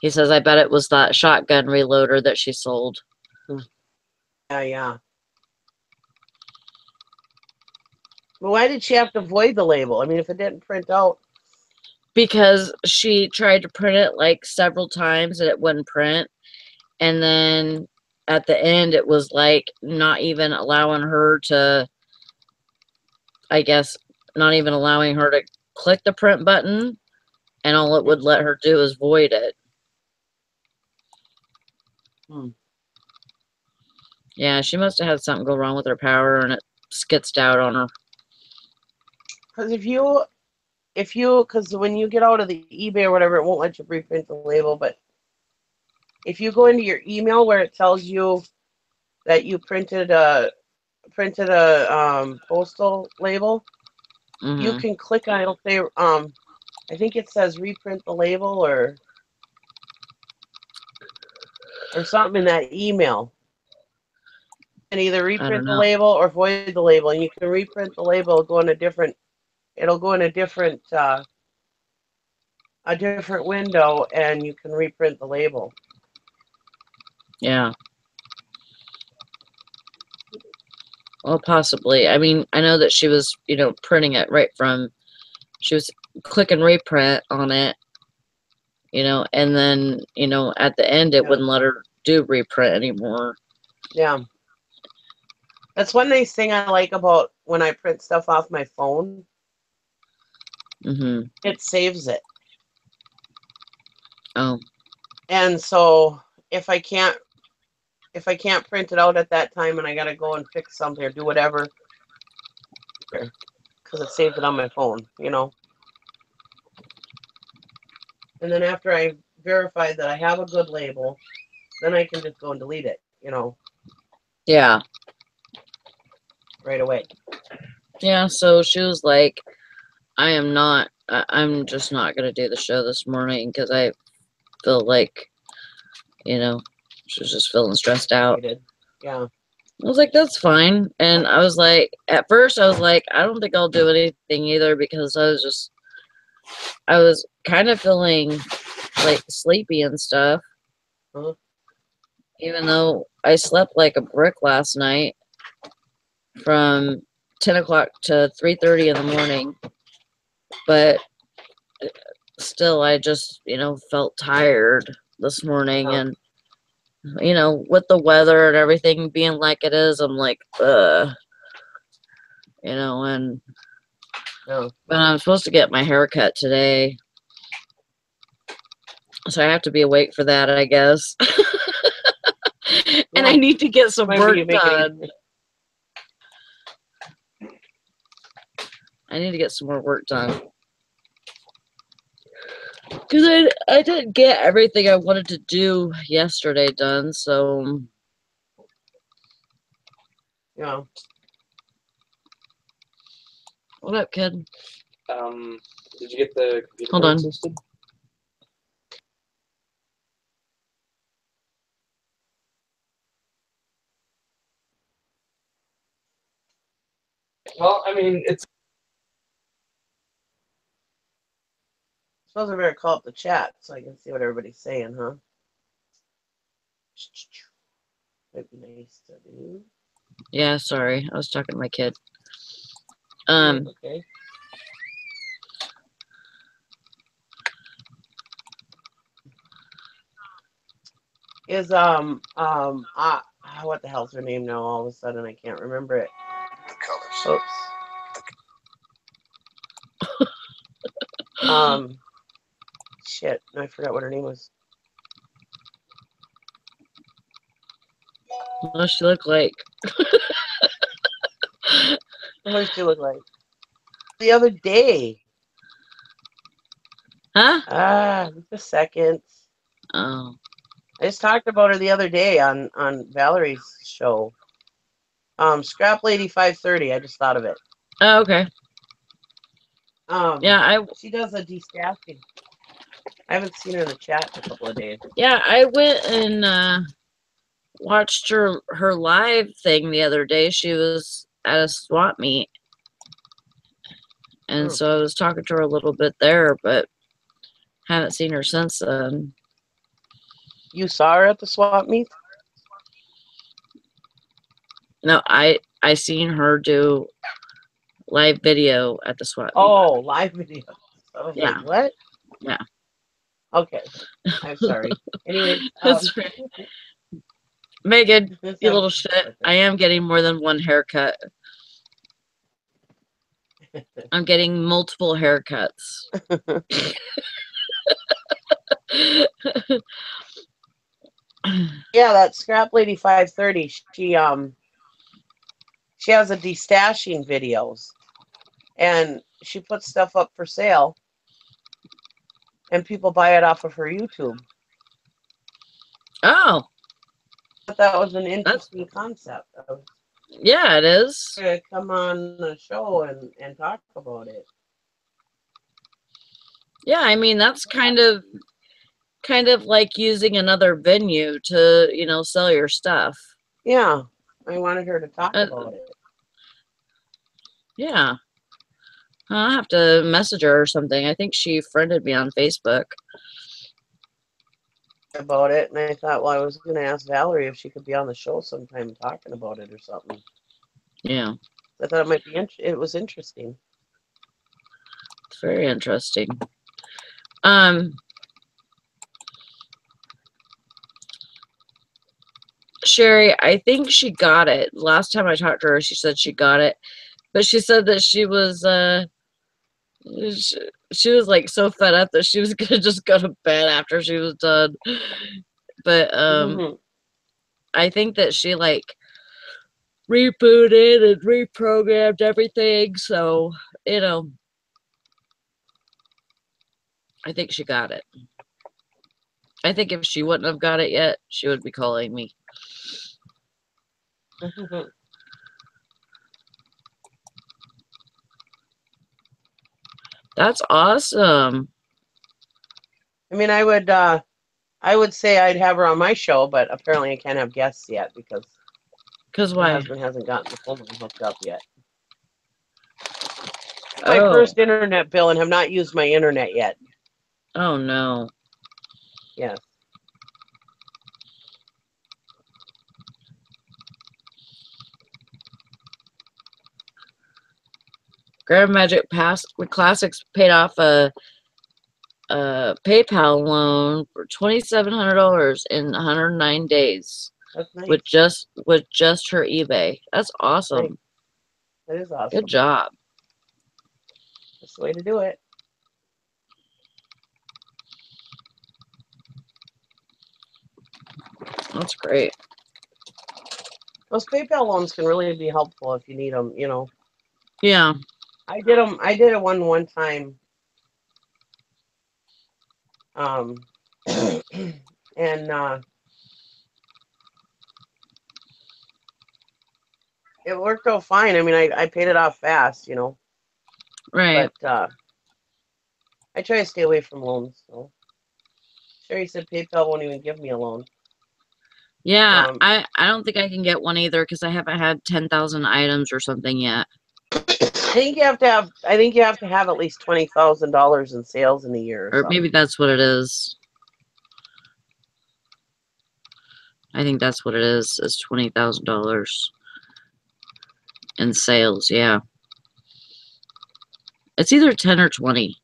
He says, I bet it was that shotgun reloader that she sold.
yeah. But why did she have to void the label? I mean, if it didn't print out.
Because she tried to print it like several times and it wouldn't print. And then at the end, it was like not even allowing her to, I guess, not even allowing her to click the print button. And all it would let her do is void it. Yeah, she must have had something go wrong with her power and it skitzed out on her.
Because because when you get out of the eBay or whatever, it won't let you reprint the label. But if you go into your email where it tells you that you printed a postal label, you can click on it. It'll say I think it says reprint the label or something in that email. And either reprint the label or void the label. And you can reprint the label, it'll go in a different a different window, and you can reprint the label.
Yeah. Well, possibly. I mean, I know that she was, printing it right from, she was clicking reprint on it, and then, at the end, it wouldn't let her do reprint anymore.
Yeah. That's one nice thing I like about when I print stuff off my phone. It saves it.
Oh.
And so if I can't print it out at that time and I gotta go and fix something or do whatever, because it saves it on my phone, And then after I verify that I have a good label, then I can just go and delete it,
Yeah.
right away.
Yeah, so she was like, I'm just not going to do the show this morning because I feel like, she was just feeling stressed out.
Yeah.
I was like, that's fine. And I was like, at first, I was like, I don't think I'll do anything either because I was kind of feeling like sleepy and stuff. Even though I slept like a brick last night from 10 o'clock to 3:30 in the morning. But still, I just, felt tired this morning. And, with the weather and everything being like it is, I'm like, ugh. And but I'm supposed to get my hair cut today. So I have to be awake for that, I guess. And I need to get some work done. I need to get some more work done. Because I didn't get everything I wanted to do yesterday done, so.
Yeah.
What up, kid?
Did you get the computer
Hold on.
listed? Well, I mean, it's
Suppose I better call up the chat so I can see what everybody's saying, huh? Might be nice to do.
Yeah, sorry. I was talking to my kid.
Okay. Is what the hell's her name now? All of a sudden I can't remember it.
The colors.
Oops. Shit, I forgot what her name was.
What does she look like?
What does she look like? The other day.
Huh?
Just a second.
Oh.
I just talked about her the other day on Valerie's show. Scrap Lady 530. I just thought of it.
Oh, okay. Yeah,
she does a destashing. I haven't seen her in the chat in a couple of days.
Yeah, I went and watched her live thing the other day. She was at a swap meet. And so I was talking to her a little bit there, but haven't seen her since then.
You saw her at the swap meet?
No, I seen her do live video at the swap meet.
Oh, live video. I was
Yeah.
like, what?
Yeah.
Okay. I'm sorry. Anyway.
That's right. Megan, you little shit. I am getting more than one haircut. I'm getting multiple haircuts.
Yeah, that Scrap Lady 530, she has a destashing videos, and she puts stuff up for sale, and people buy it off of her YouTube.
Oh,
I thought that was an interesting concept.
Yeah, it is.
To come on the show and talk about it.
Yeah, I mean that's kind of like using another venue to, you know, sell your stuff.
Yeah, I wanted her to talk about it.
Yeah. I'll have to message her or something. I think she friended me on Facebook.
About it, and I thought, well, I was going to ask Valerie if she could be on the show sometime talking about it or something.
Yeah.
I thought it might be it was interesting.
It's very interesting. Sherry, I think she got it. Last time I talked to her, she said she got it. But she said that she was she was like so fed up that she was gonna just go to bed after she was done. But I think that she like rebooted and reprogrammed everything, so you know, I think she got it. I think if she wouldn't have got it yet, she would be calling me. That's awesome.
I mean, I would say I'd have her on my show, but apparently I can't have guests yet because
why?
my husband hasn't gotten the phone hooked up yet. My first internet bill and have not used my internet yet.
Oh no.
Yes.
Grand Magic Classics paid off a PayPal loan for $2,700 in 109 days.
That's nice.
With just her eBay. That's awesome.
Nice. That is awesome.
Good job.
That's the way to do it.
That's great.
Those PayPal loans can really be helpful if you need them, you know.
Yeah.
I did them. I did it one time. And it worked out fine. I mean, I paid it off fast, you know.
Right.
But I try to stay away from loans. So Sherry said PayPal won't even give me a loan.
Yeah, I don't think I can get one either because I haven't had 10,000 items or something yet.
think you have to have. I think you have to have at least $20,000 in sales in a year,
Or maybe that's what it is. I think that's what it is $20,000 in sales. Yeah, it's either 10 or 20.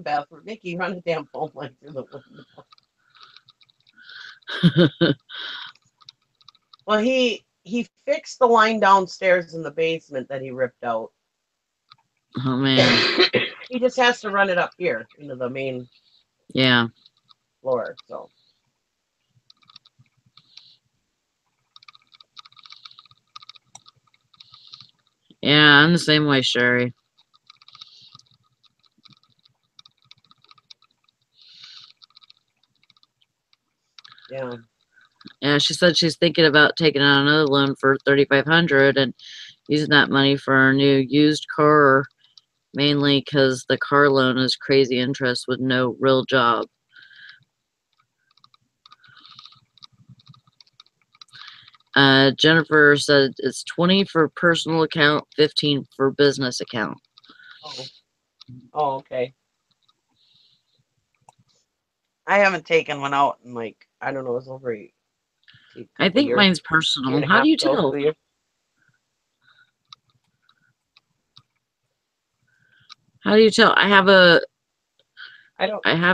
Bathroom, Nikki, run a damn phone line through the window. Well, he fixed the line downstairs in the basement that he ripped out.
Oh man.
He just has to run it up here into the main floor. So
yeah, I'm the same way, Sherry.
yeah.
Yeah, she said she's thinking about taking out another loan for $3,500 and using that money for a new used car, mainly because the car loan is crazy interest with no real job. Jennifer said it's 20 for personal account, 15 for business account.
Oh, okay. I haven't taken one out in like, I don't know, it was over
I think mine's personal. How do you tell? How do you tell? I have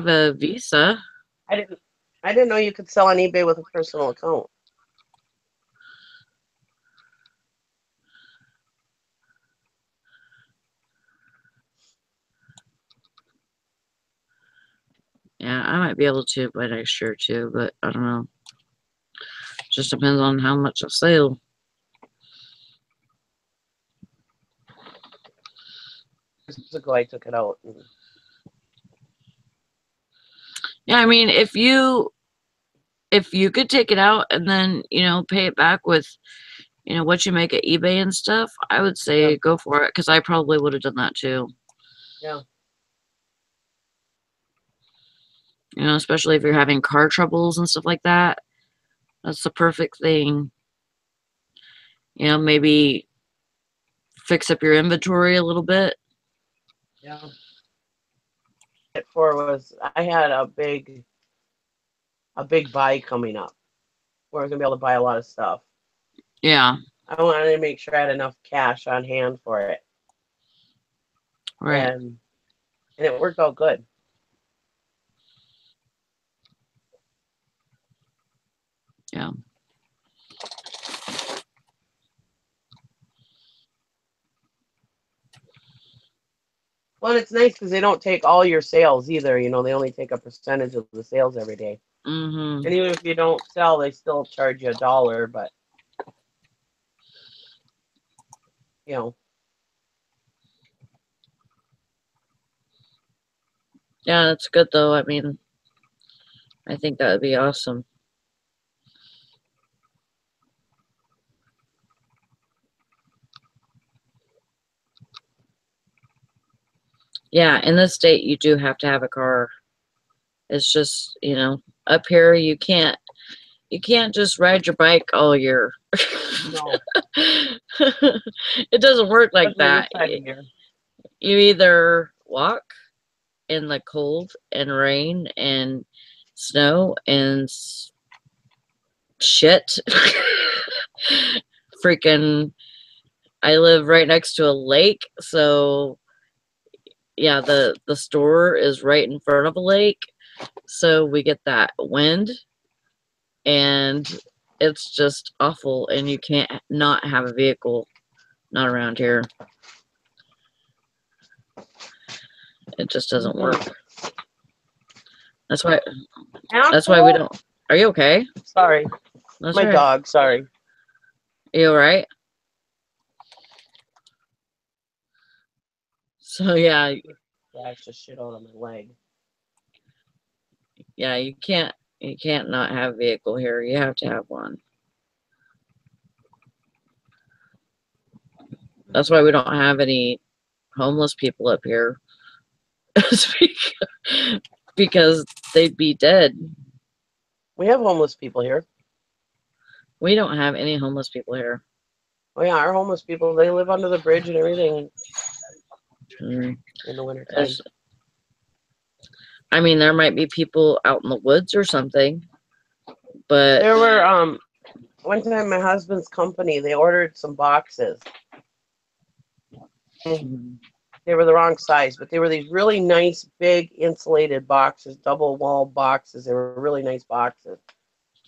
a Visa.
I didn't know you could sell on eBay with a personal account.
Yeah, I might be able to by next year too, but I don't know. Just depends on how much I sell.
Years ago, I took it out.
Yeah, I mean, if you could take it out and then pay it back with what you make at eBay and stuff, I would say go for it because I probably would have done that too.
Yeah.
Especially if you're having car troubles and stuff like that. That's the perfect thing. Maybe fix up your inventory a little bit.
Yeah. I had a big buy coming up where I was gonna be able to buy a lot of stuff.
Yeah.
I wanted to make sure I had enough cash on hand for it.
Right.
And it worked out good.
Yeah.
Well, it's nice because they don't take all your sales either. They only take a percentage of the sales every day.
Mm-hmm.
And even if you don't sell, they still charge you $1, but
Yeah, that's good though. I mean, I think that would be awesome. Yeah, in this state, you do have to have a car. It's just, up here you can't just ride your bike all year.
no.
It doesn't work like that. You either walk in the cold and rain and snow and shit. Freaking, I live right next to a lake, so yeah, the store is right in front of a lake, so we get that wind, and it's just awful, and you can't not have a vehicle, not around here. It just doesn't work. That's why we don't. Are you okay?
Sorry.
That's
my
right.
dog, sorry.
Are you all right? So yeah.
That's just shit out on my leg.
Yeah, you can't not have a vehicle here. You have to have one. That's why we don't have any homeless people up here. Because they'd be dead.
We have homeless people here.
We don't have any homeless people here.
Oh yeah, our homeless people, they live under the bridge and everything
Mm.
in the wintertime.
There's- I mean, there might be people out in the woods or something, but
There were one time my husband's company, they ordered some boxes.
Mhm.
They were the wrong size, but they were these really nice, big, insulated boxes, double wall boxes. They were really nice boxes,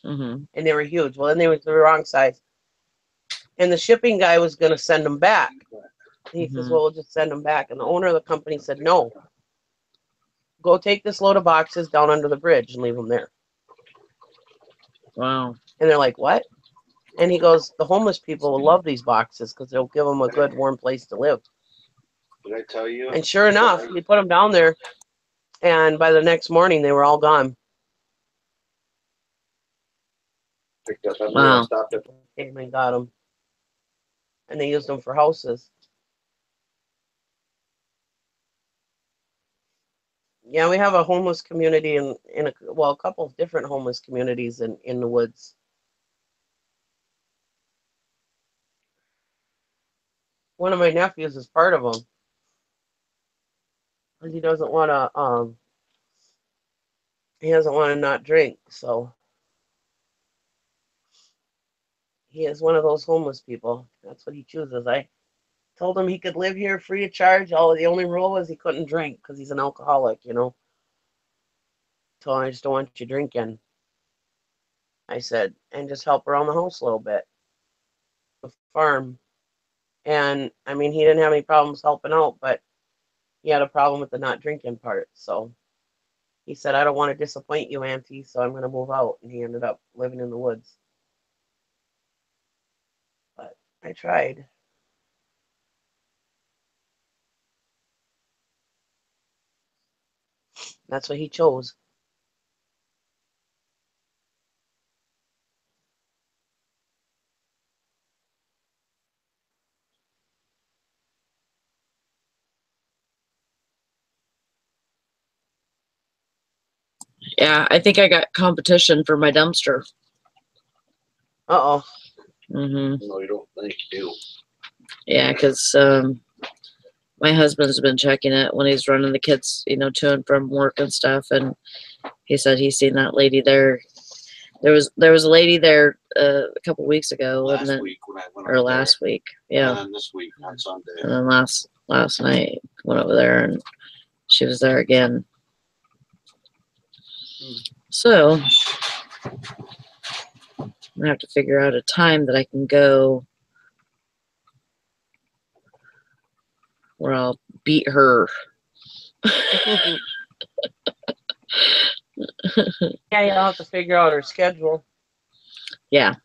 Mhm.
and they were huge. Well, then they were the wrong size, and the shipping guy was going to send them back. And he says,
Mhm.
"Well, we'll just send them back." And the owner of the company said, "No, go take this load of boxes down under the bridge and leave them there."
Wow.
And they're like, "What?" And he goes, "The homeless people will love these boxes because they'll give them a good, warm place to live."
Did I tell you?
And sure enough, he put them down there, and by the next morning, they were all gone.
Picked up.
Wow.
Stopped it.
Came and got them, and they used them for houses. Yeah, we have a homeless community in a couple of different homeless communities in the woods. One of my nephews is part of them, because he doesn't want to not drink, so he is one of those homeless people. That's what he chooses. I told him he could live here free of charge. The only rule was he couldn't drink because he's an alcoholic. Told him, I just don't want you drinking. I said, and just help around the house a little bit, the farm. And I mean, he didn't have any problems helping out, but he had a problem with the not drinking part. So he said, I don't want to disappoint you, Auntie, so I'm going to move out. And he ended up living in the woods. But I tried. That's what he chose.
Yeah, I think I got competition for my dumpster.
Uh-oh.
Mhm.
No, you don't think you do.
Yeah, because my husband's been checking it when he's running the kids, to and from work and stuff, and he said he's seen that lady there. There was a lady there a couple weeks ago,
Last
and
week when I went
or
over
last week,
there,
yeah,
and then this week on Sunday.
and then last night went over there and she was there again. So I'm gonna have to figure out a time that I can go where I'll beat her.
Yeah, you'll have to figure out her schedule.
Yeah.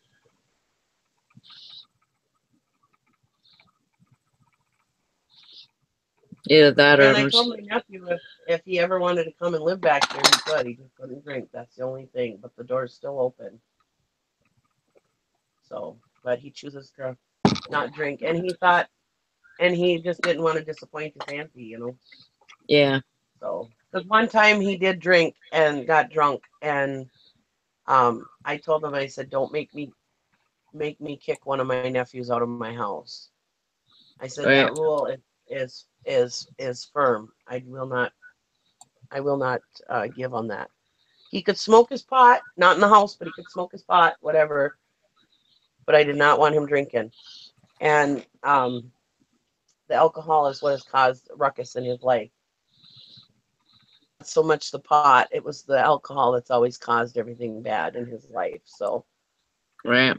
Either that or
And I told my nephew if he ever wanted to come and live back here, he could. He just couldn't drink. That's the only thing. But the door's still open. So, but he chooses to not drink. And he just didn't want to disappoint his auntie.
Yeah.
So, because one time he did drink and got drunk, and I told him, I said, don't make me kick one of my nephews out of my house. I said
Right.
that rule is firm. I will not give on that. He could smoke his pot, not in the house, but he could smoke his pot, whatever. But I did not want him drinking, and the alcohol is what has caused ruckus in his life. Not so much the pot; it was the alcohol that's always caused everything bad in his life. So,
Right.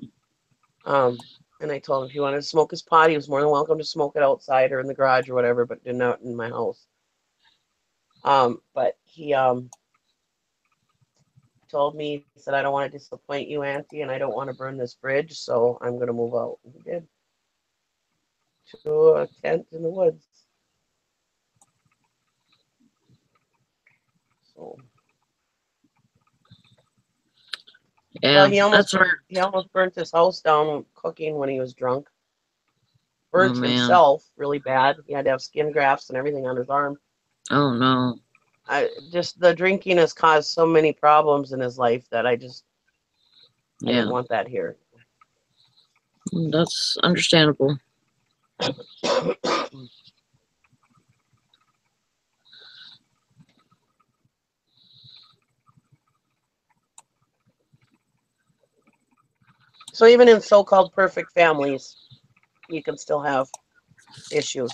and I told him if he wanted to smoke his pot, he was more than welcome to smoke it outside or in the garage or whatever, but not in my house. But he told me, he said, I don't want to disappoint you, Auntie, and I don't want to burn this bridge, so I'm going to move out. And he did. To a tent in the woods. So,
Yeah.
well, he
That's right.
almost burnt his house down cooking when he was drunk.
Oh
Burnt
man.
himself really bad. He had to have skin grafts and everything on his arm.
Oh no.
Just the drinking has caused so many problems in his life that I
Yeah.
didn't want that here.
That's understandable.
So even in so-called perfect families, you can still have issues.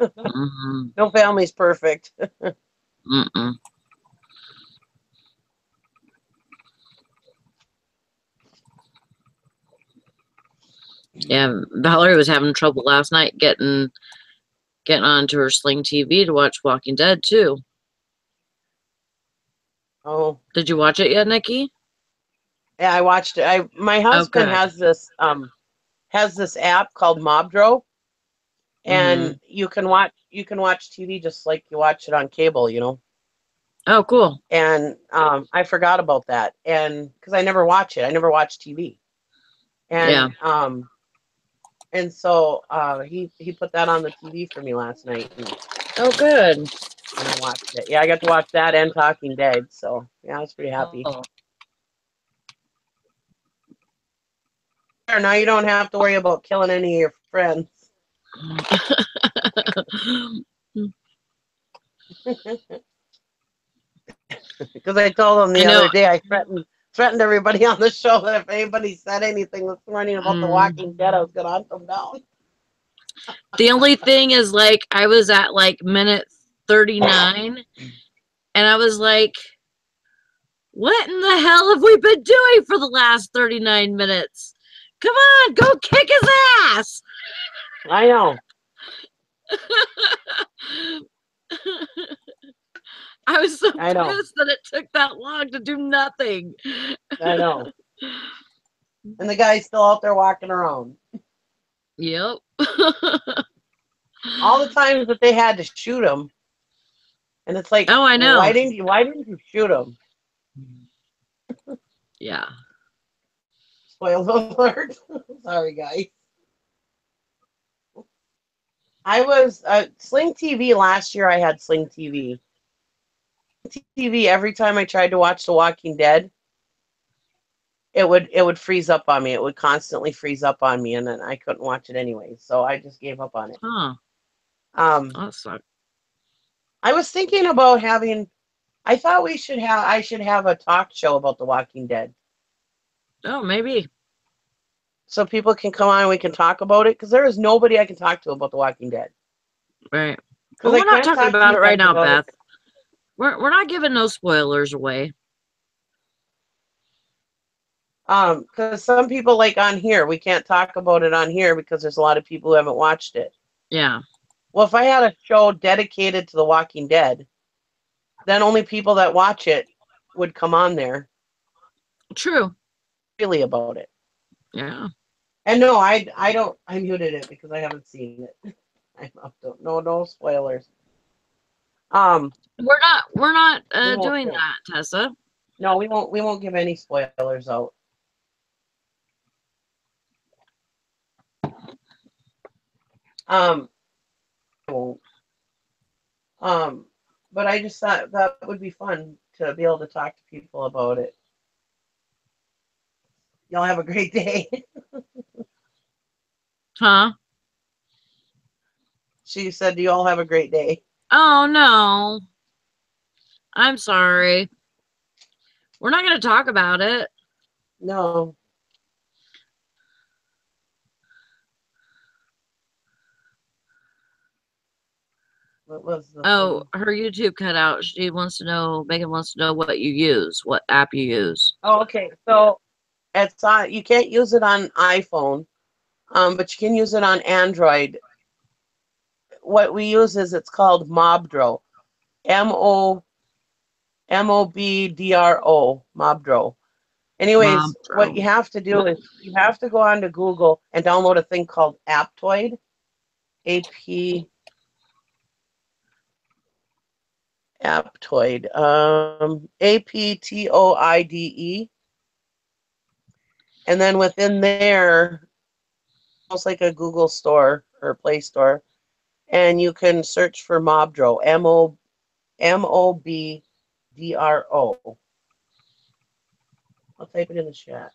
Mm-hmm.
No family's perfect.
Mm-mm. Yeah, Valerie was having trouble last night getting onto her Sling TV to watch Walking Dead too.
Oh,
Did you watch it yet, Nikki?
yeah, I watched it. My
Oh,
husband
good.
has this app called Mobdro,
Mm-hmm.
and you can watch TV just like you watch it on cable, you know.
Oh, cool.
And I forgot about that, and because I never watch it, I never watch TV,
Yeah.
and so he put that on the TV for me last night,
Oh, good.
and I watched it. Yeah, I got to watch that and Talking Dead, so yeah, I was pretty happy.
Oh.
Now you don't have to worry about killing any of your friends. Because I told them the
I know.
other day, I threatened everybody on the show that if anybody said anything this morning about The Walking Dead, I was going to hunt them down.
The only thing is, like, I was at like minute 39, and I was like, what in the hell have we been doing for the last 39 minutes? Come on, go kick his ass!
I know.
I was so
I know.
pissed that it took that long to do nothing.
I know. And the guy's still out there walking around.
Yep.
All the times that they had to shoot him, and it's like,
Oh, I
well,
know.
why didn't you shoot him?
Yeah.
Spoiler alert. Sorry, guys. I was Sling TV last year. I had Sling TV. TV every time I tried to watch The Walking Dead, it would freeze up on me. It would constantly freeze up on me, and then I couldn't watch it anyway. So I just gave up on it.
Huh.
Um,
That sucks.
I was thinking about having. I thought I should have a talk show about The Walking Dead,
Oh, maybe.
so people can come on and we can talk about it. Because there is nobody I can talk to about The Walking Dead.
Right.
Because
Well,
I
we're not
can't
talking
talk to
about
you
it right
guys
now,
about it.
Beth. We're not giving no spoilers away.
Because some people like on here, we can't talk about it on here because there's a lot of people who haven't watched it.
Yeah.
Well, if I had a show dedicated to The Walking Dead, then only people that watch it would come on there
True.
really about it.
Yeah.
And no, I muted it because I haven't seen it. No spoilers.
We're not
We won't
doing that, Tessa.
No, we won't give any spoilers out. I won't. But I just thought that would be fun to be able to talk to people about it. Y'all have a great day.
Huh?
She said, "Do you all have a great day?"
Oh, no. I'm sorry. We're not going to talk about it.
No. What was the
Oh,
thing?
her YouTube cut out. She wants to know, Megan wants to know what you use, what app you use.
Oh, okay. So it's on. You can't use it on iPhone, but you can use it on Android. What we use is it's called Mobdro, Mobdro, Mobdro. Anyways, what you
Mobdro.
have to do is you have to go onto Google and download a thing called Aptoid, AP Aptoid, Aptoide, and then within there, almost like a Google store or Play Store, and you can search for Mobdro, Mobdro. I'll type it in the chat.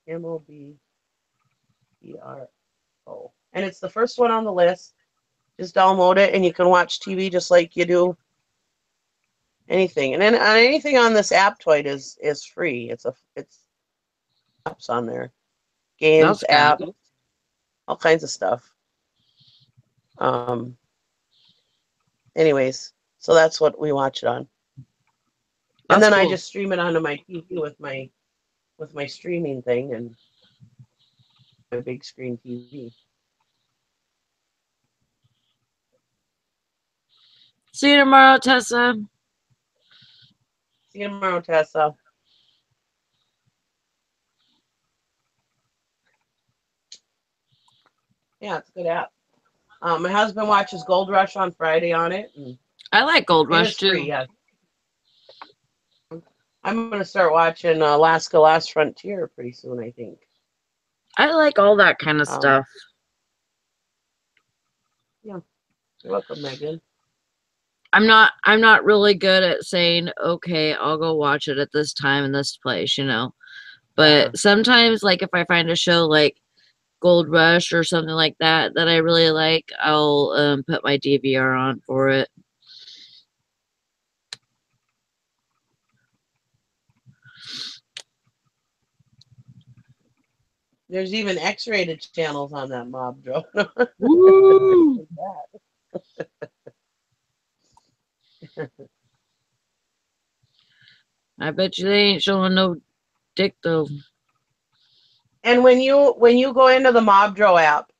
MOBERO. And it's the first one on the list. Just download it and you can watch TV just like you do anything. And then anything on this Aptoid is free. It's apps on there. Games,
That's good.
apps, all kinds of stuff. Anyways, so that's what we watch it on. And
That's
then I
cool.
just stream it onto my TV with my streaming thing and my big screen TV.
See you tomorrow, Tessa.
See you tomorrow, Tessa. Yeah, it's a good app. My husband watches Gold Rush on Friday on it. And
I like Gold
it
Rush
is
too.
free, yes. I'm going to start watching Alaska Last Frontier pretty soon, I think.
I like all that kind of stuff.
Yeah. You're welcome, Megan.
I'm not really good at saying, okay, I'll go watch it at this time in this place, you know. But sometimes, like, if I find a show like Gold Rush or something like that I really like, I'll put my DVR on for it.
There's even X-rated channels on that mob drone.
Woo! I bet you they ain't showing no dick though.
And when you go into the Mobdro app,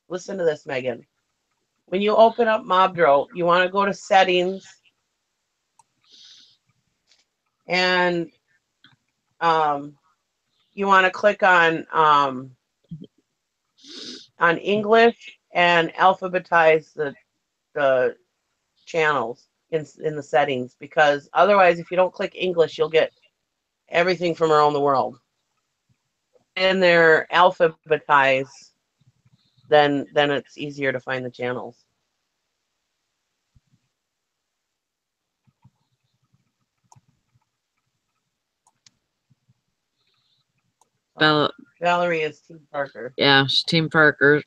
listen to this, Megan. When you open up Mobdro, you want to go to settings, and you want to click on English and alphabetize the channels in the settings, because otherwise, if you don't click English, you'll get everything from around the world. And they're alphabetized, then it's easier to find the channels. Valerie is Team Parker.
Yeah, she's Team Parker.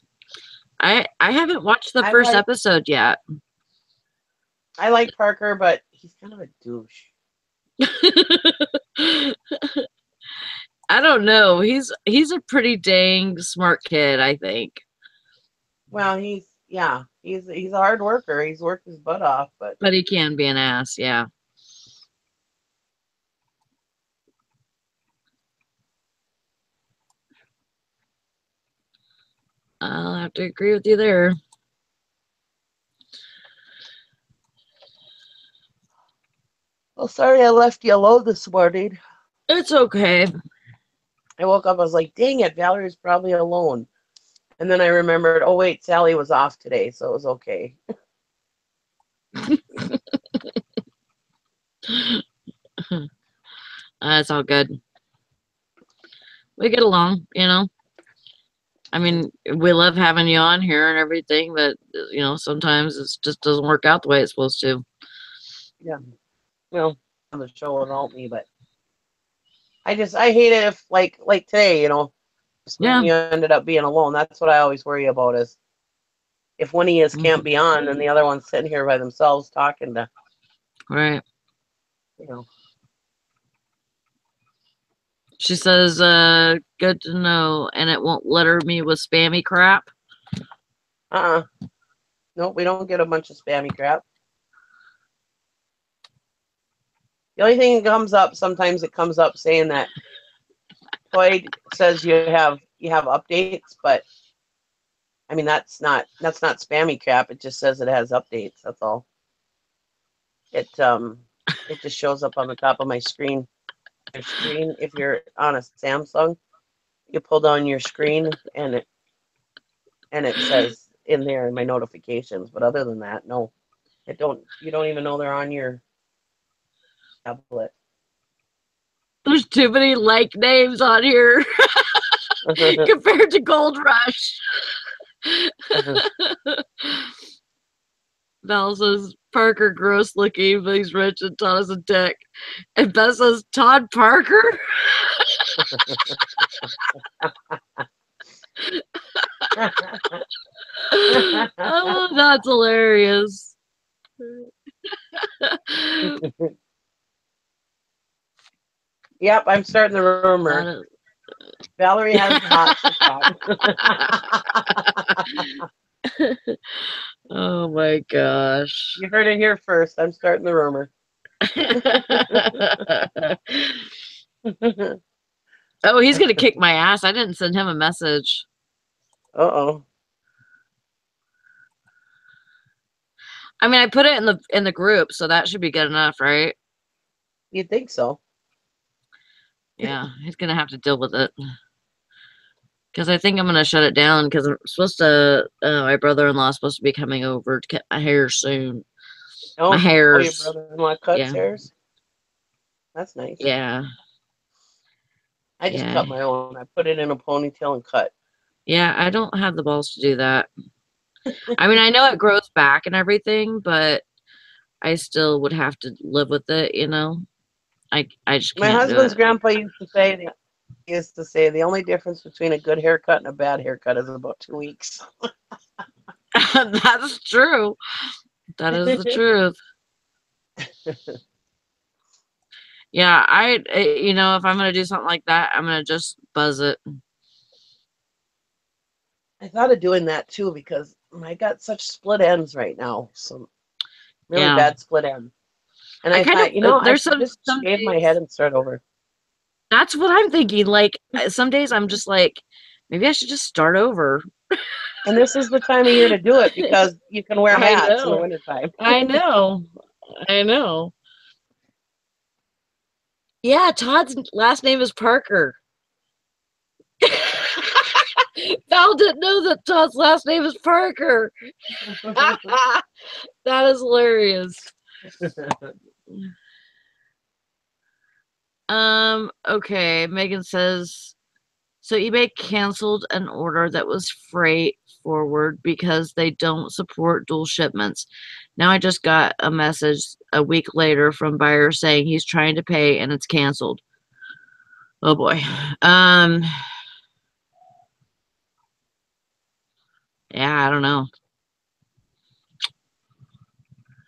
I haven't watched the first episode yet.
I like Parker, but he's kind of a douche.
I don't know. He's a pretty dang smart kid, I think.
Well, he's a hard worker. He's worked his butt off, but
he can be an ass, yeah. I'll have to agree with you there.
Well, sorry I left you alone this morning.
It's okay.
I woke up, I was like, dang it, Valerie's probably alone. And then I remembered, oh wait, Sally was off today, so it was okay.
It's all good. We get along, you know. I mean, we love having you on here and everything, but, you know, sometimes it just doesn't work out the way it's supposed to.
Yeah. Well, on the show without me, but I hate it if, like today, you know,
yeah,
you ended up being alone. That's what I always worry about, is if one of you can't be on and the other one's sitting here by themselves talking to,
right.
You know.
She says, good to know, and it won't litter me with spammy crap.
Nope, we don't get a bunch of spammy crap. The only thing that comes up, sometimes it comes up saying that Floyd says you have updates, but I mean that's not spammy crap. It just says it has updates. That's all. It just shows up on the top of my screen. Your screen, if you're on a Samsung, you pull down your screen and it says in there in my notifications. But other than that, no, you don't even know they're on your tablet.
There's too many like names on here compared to Gold Rush. Val says, Parker gross looking, but he's rich and Todd is a dick. And Beth says, Todd Parker? Oh, that's hilarious.
Yep, I'm starting the rumor. Valerie has hot for Todd.
Oh my gosh.
You heard it here first. I'm starting the rumor.
Oh, he's gonna kick my ass. I didn't send him a message.
Uh-oh.
I mean, I put it in the group, so that should be good enough, right?
You'd think so.
Yeah, he's gonna have to deal with it. Because I think I'm gonna shut it down because I'm supposed to. My brother-in-law is supposed to be coming over to cut my hair soon.
Oh,
My hairs.
your brother-in-law cuts
Yeah.
hairs? That's nice.
Yeah.
I just cut my own. I put it in a ponytail and cut.
Yeah, I don't have the balls to do that. I mean, I know it grows back and everything, but I still would have to live with it, you know? I just can't.
My husband's grandpa used to say the only difference between a good haircut and a bad haircut is about 2 weeks.
That's true. That is the truth. Yeah, you know, if I'm gonna do something like that, I'm gonna just buzz it.
I thought of doing that too because I got such split ends right now, some really bad split ends. And I thought, you know, I should just shave my head and start over.
That's what I'm thinking. Like, some days I'm just like, maybe I should just start over.
And this is the time of year to do it because you can wear hats in the wintertime.
I know. I know. Yeah, Todd's last name is Parker. Val didn't know that Todd's last name is Parker. That is hilarious. Okay, Megan says, so eBay canceled an order that was freight forward because they don't support dual shipments. Now I just got a message a week later from buyer saying he's trying to pay and it's canceled. Oh boy. Yeah, I don't know.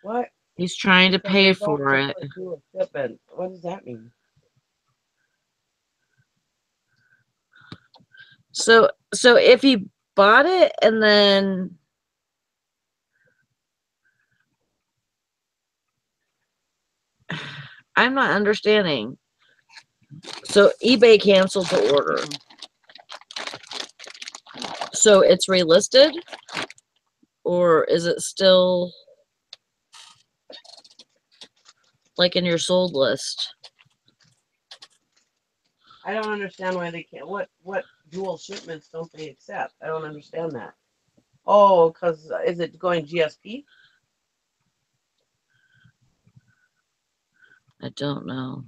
What?
He's trying to pay for it.
What does that mean?
So if he bought it and then I'm not understanding. So eBay canceled the order. So it's relisted, or is it still like in your sold list?
I don't understand why they can't. What dual shipments don't they accept? I don't understand that. Oh, because is it going GSP?
I don't know.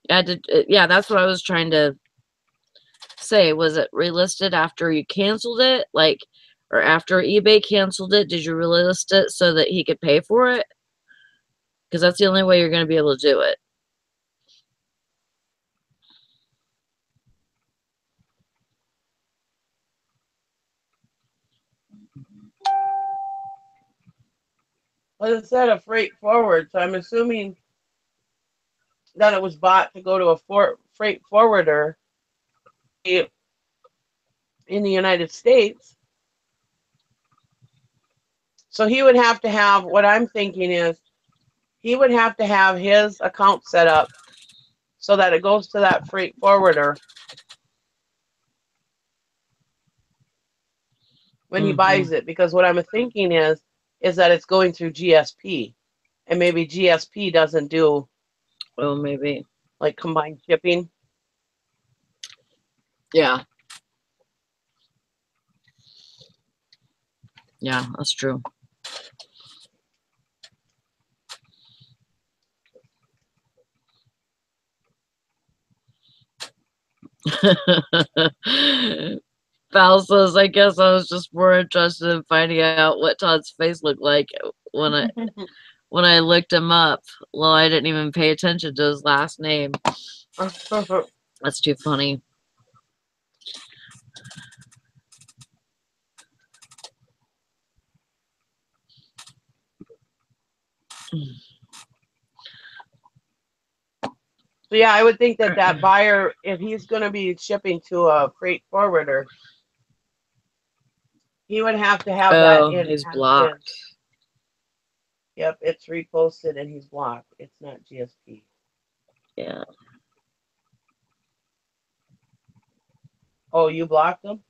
Yeah, that's what I was trying to say. Was it relisted after you canceled it? Like, or after eBay canceled it, did you relist it so that he could pay for it? Because that's the only way you're going to be able to do it.
Well, it said a freight forward, so I'm assuming that it was bought to go to a freight forwarder in the United States. So he would have to have, what I'm thinking is, he would have to have his account set up so that it goes to that freight forwarder when he buys it. Because what I'm thinking is that it's going through GSP. And maybe GSP doesn't do,
well, maybe
like combined shipping.
Yeah. Yeah, that's true. Val says, I guess I was just more interested in finding out what Todd's face looked like when I looked him up. Well, I didn't even pay attention to his last name. That's too funny.
So yeah, I would think that that buyer, if he's going to be shipping to a freight forwarder, he would have to have that in.
He's blocked.
Yep, it's reposted and he's blocked. It's not GSP.
Yeah.
Oh, you blocked him?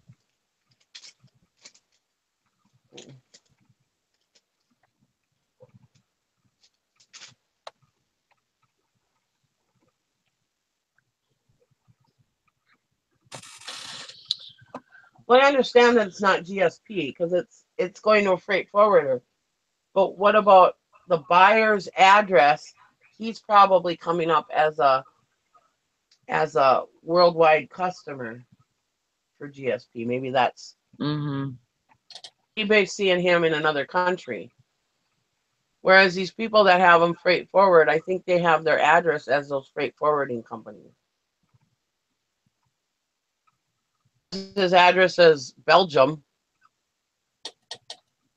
Well, I understand that it's not GSP because it's going to a freight forwarder. But what about the buyer's address? He's probably coming up as a worldwide customer for GSP. Maybe that's eBay seeing him in another country. Whereas these people that have them freight forward, I think they have their address as those freight forwarding companies. His address is Belgium.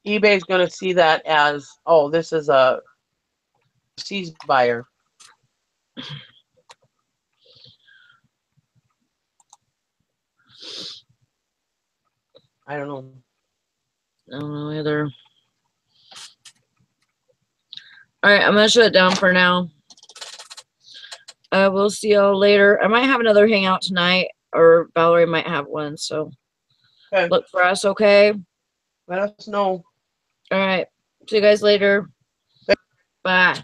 eBay's going to see that as, oh, this is a overseas buyer. I don't know.
I don't know either. All right, I'm going to shut it down for now. We'll see y'all later. I might have another hangout tonight, or Valerie might have one, so
okay.
Look for us, okay?
Let us know.
All right. See you guys later. Bye.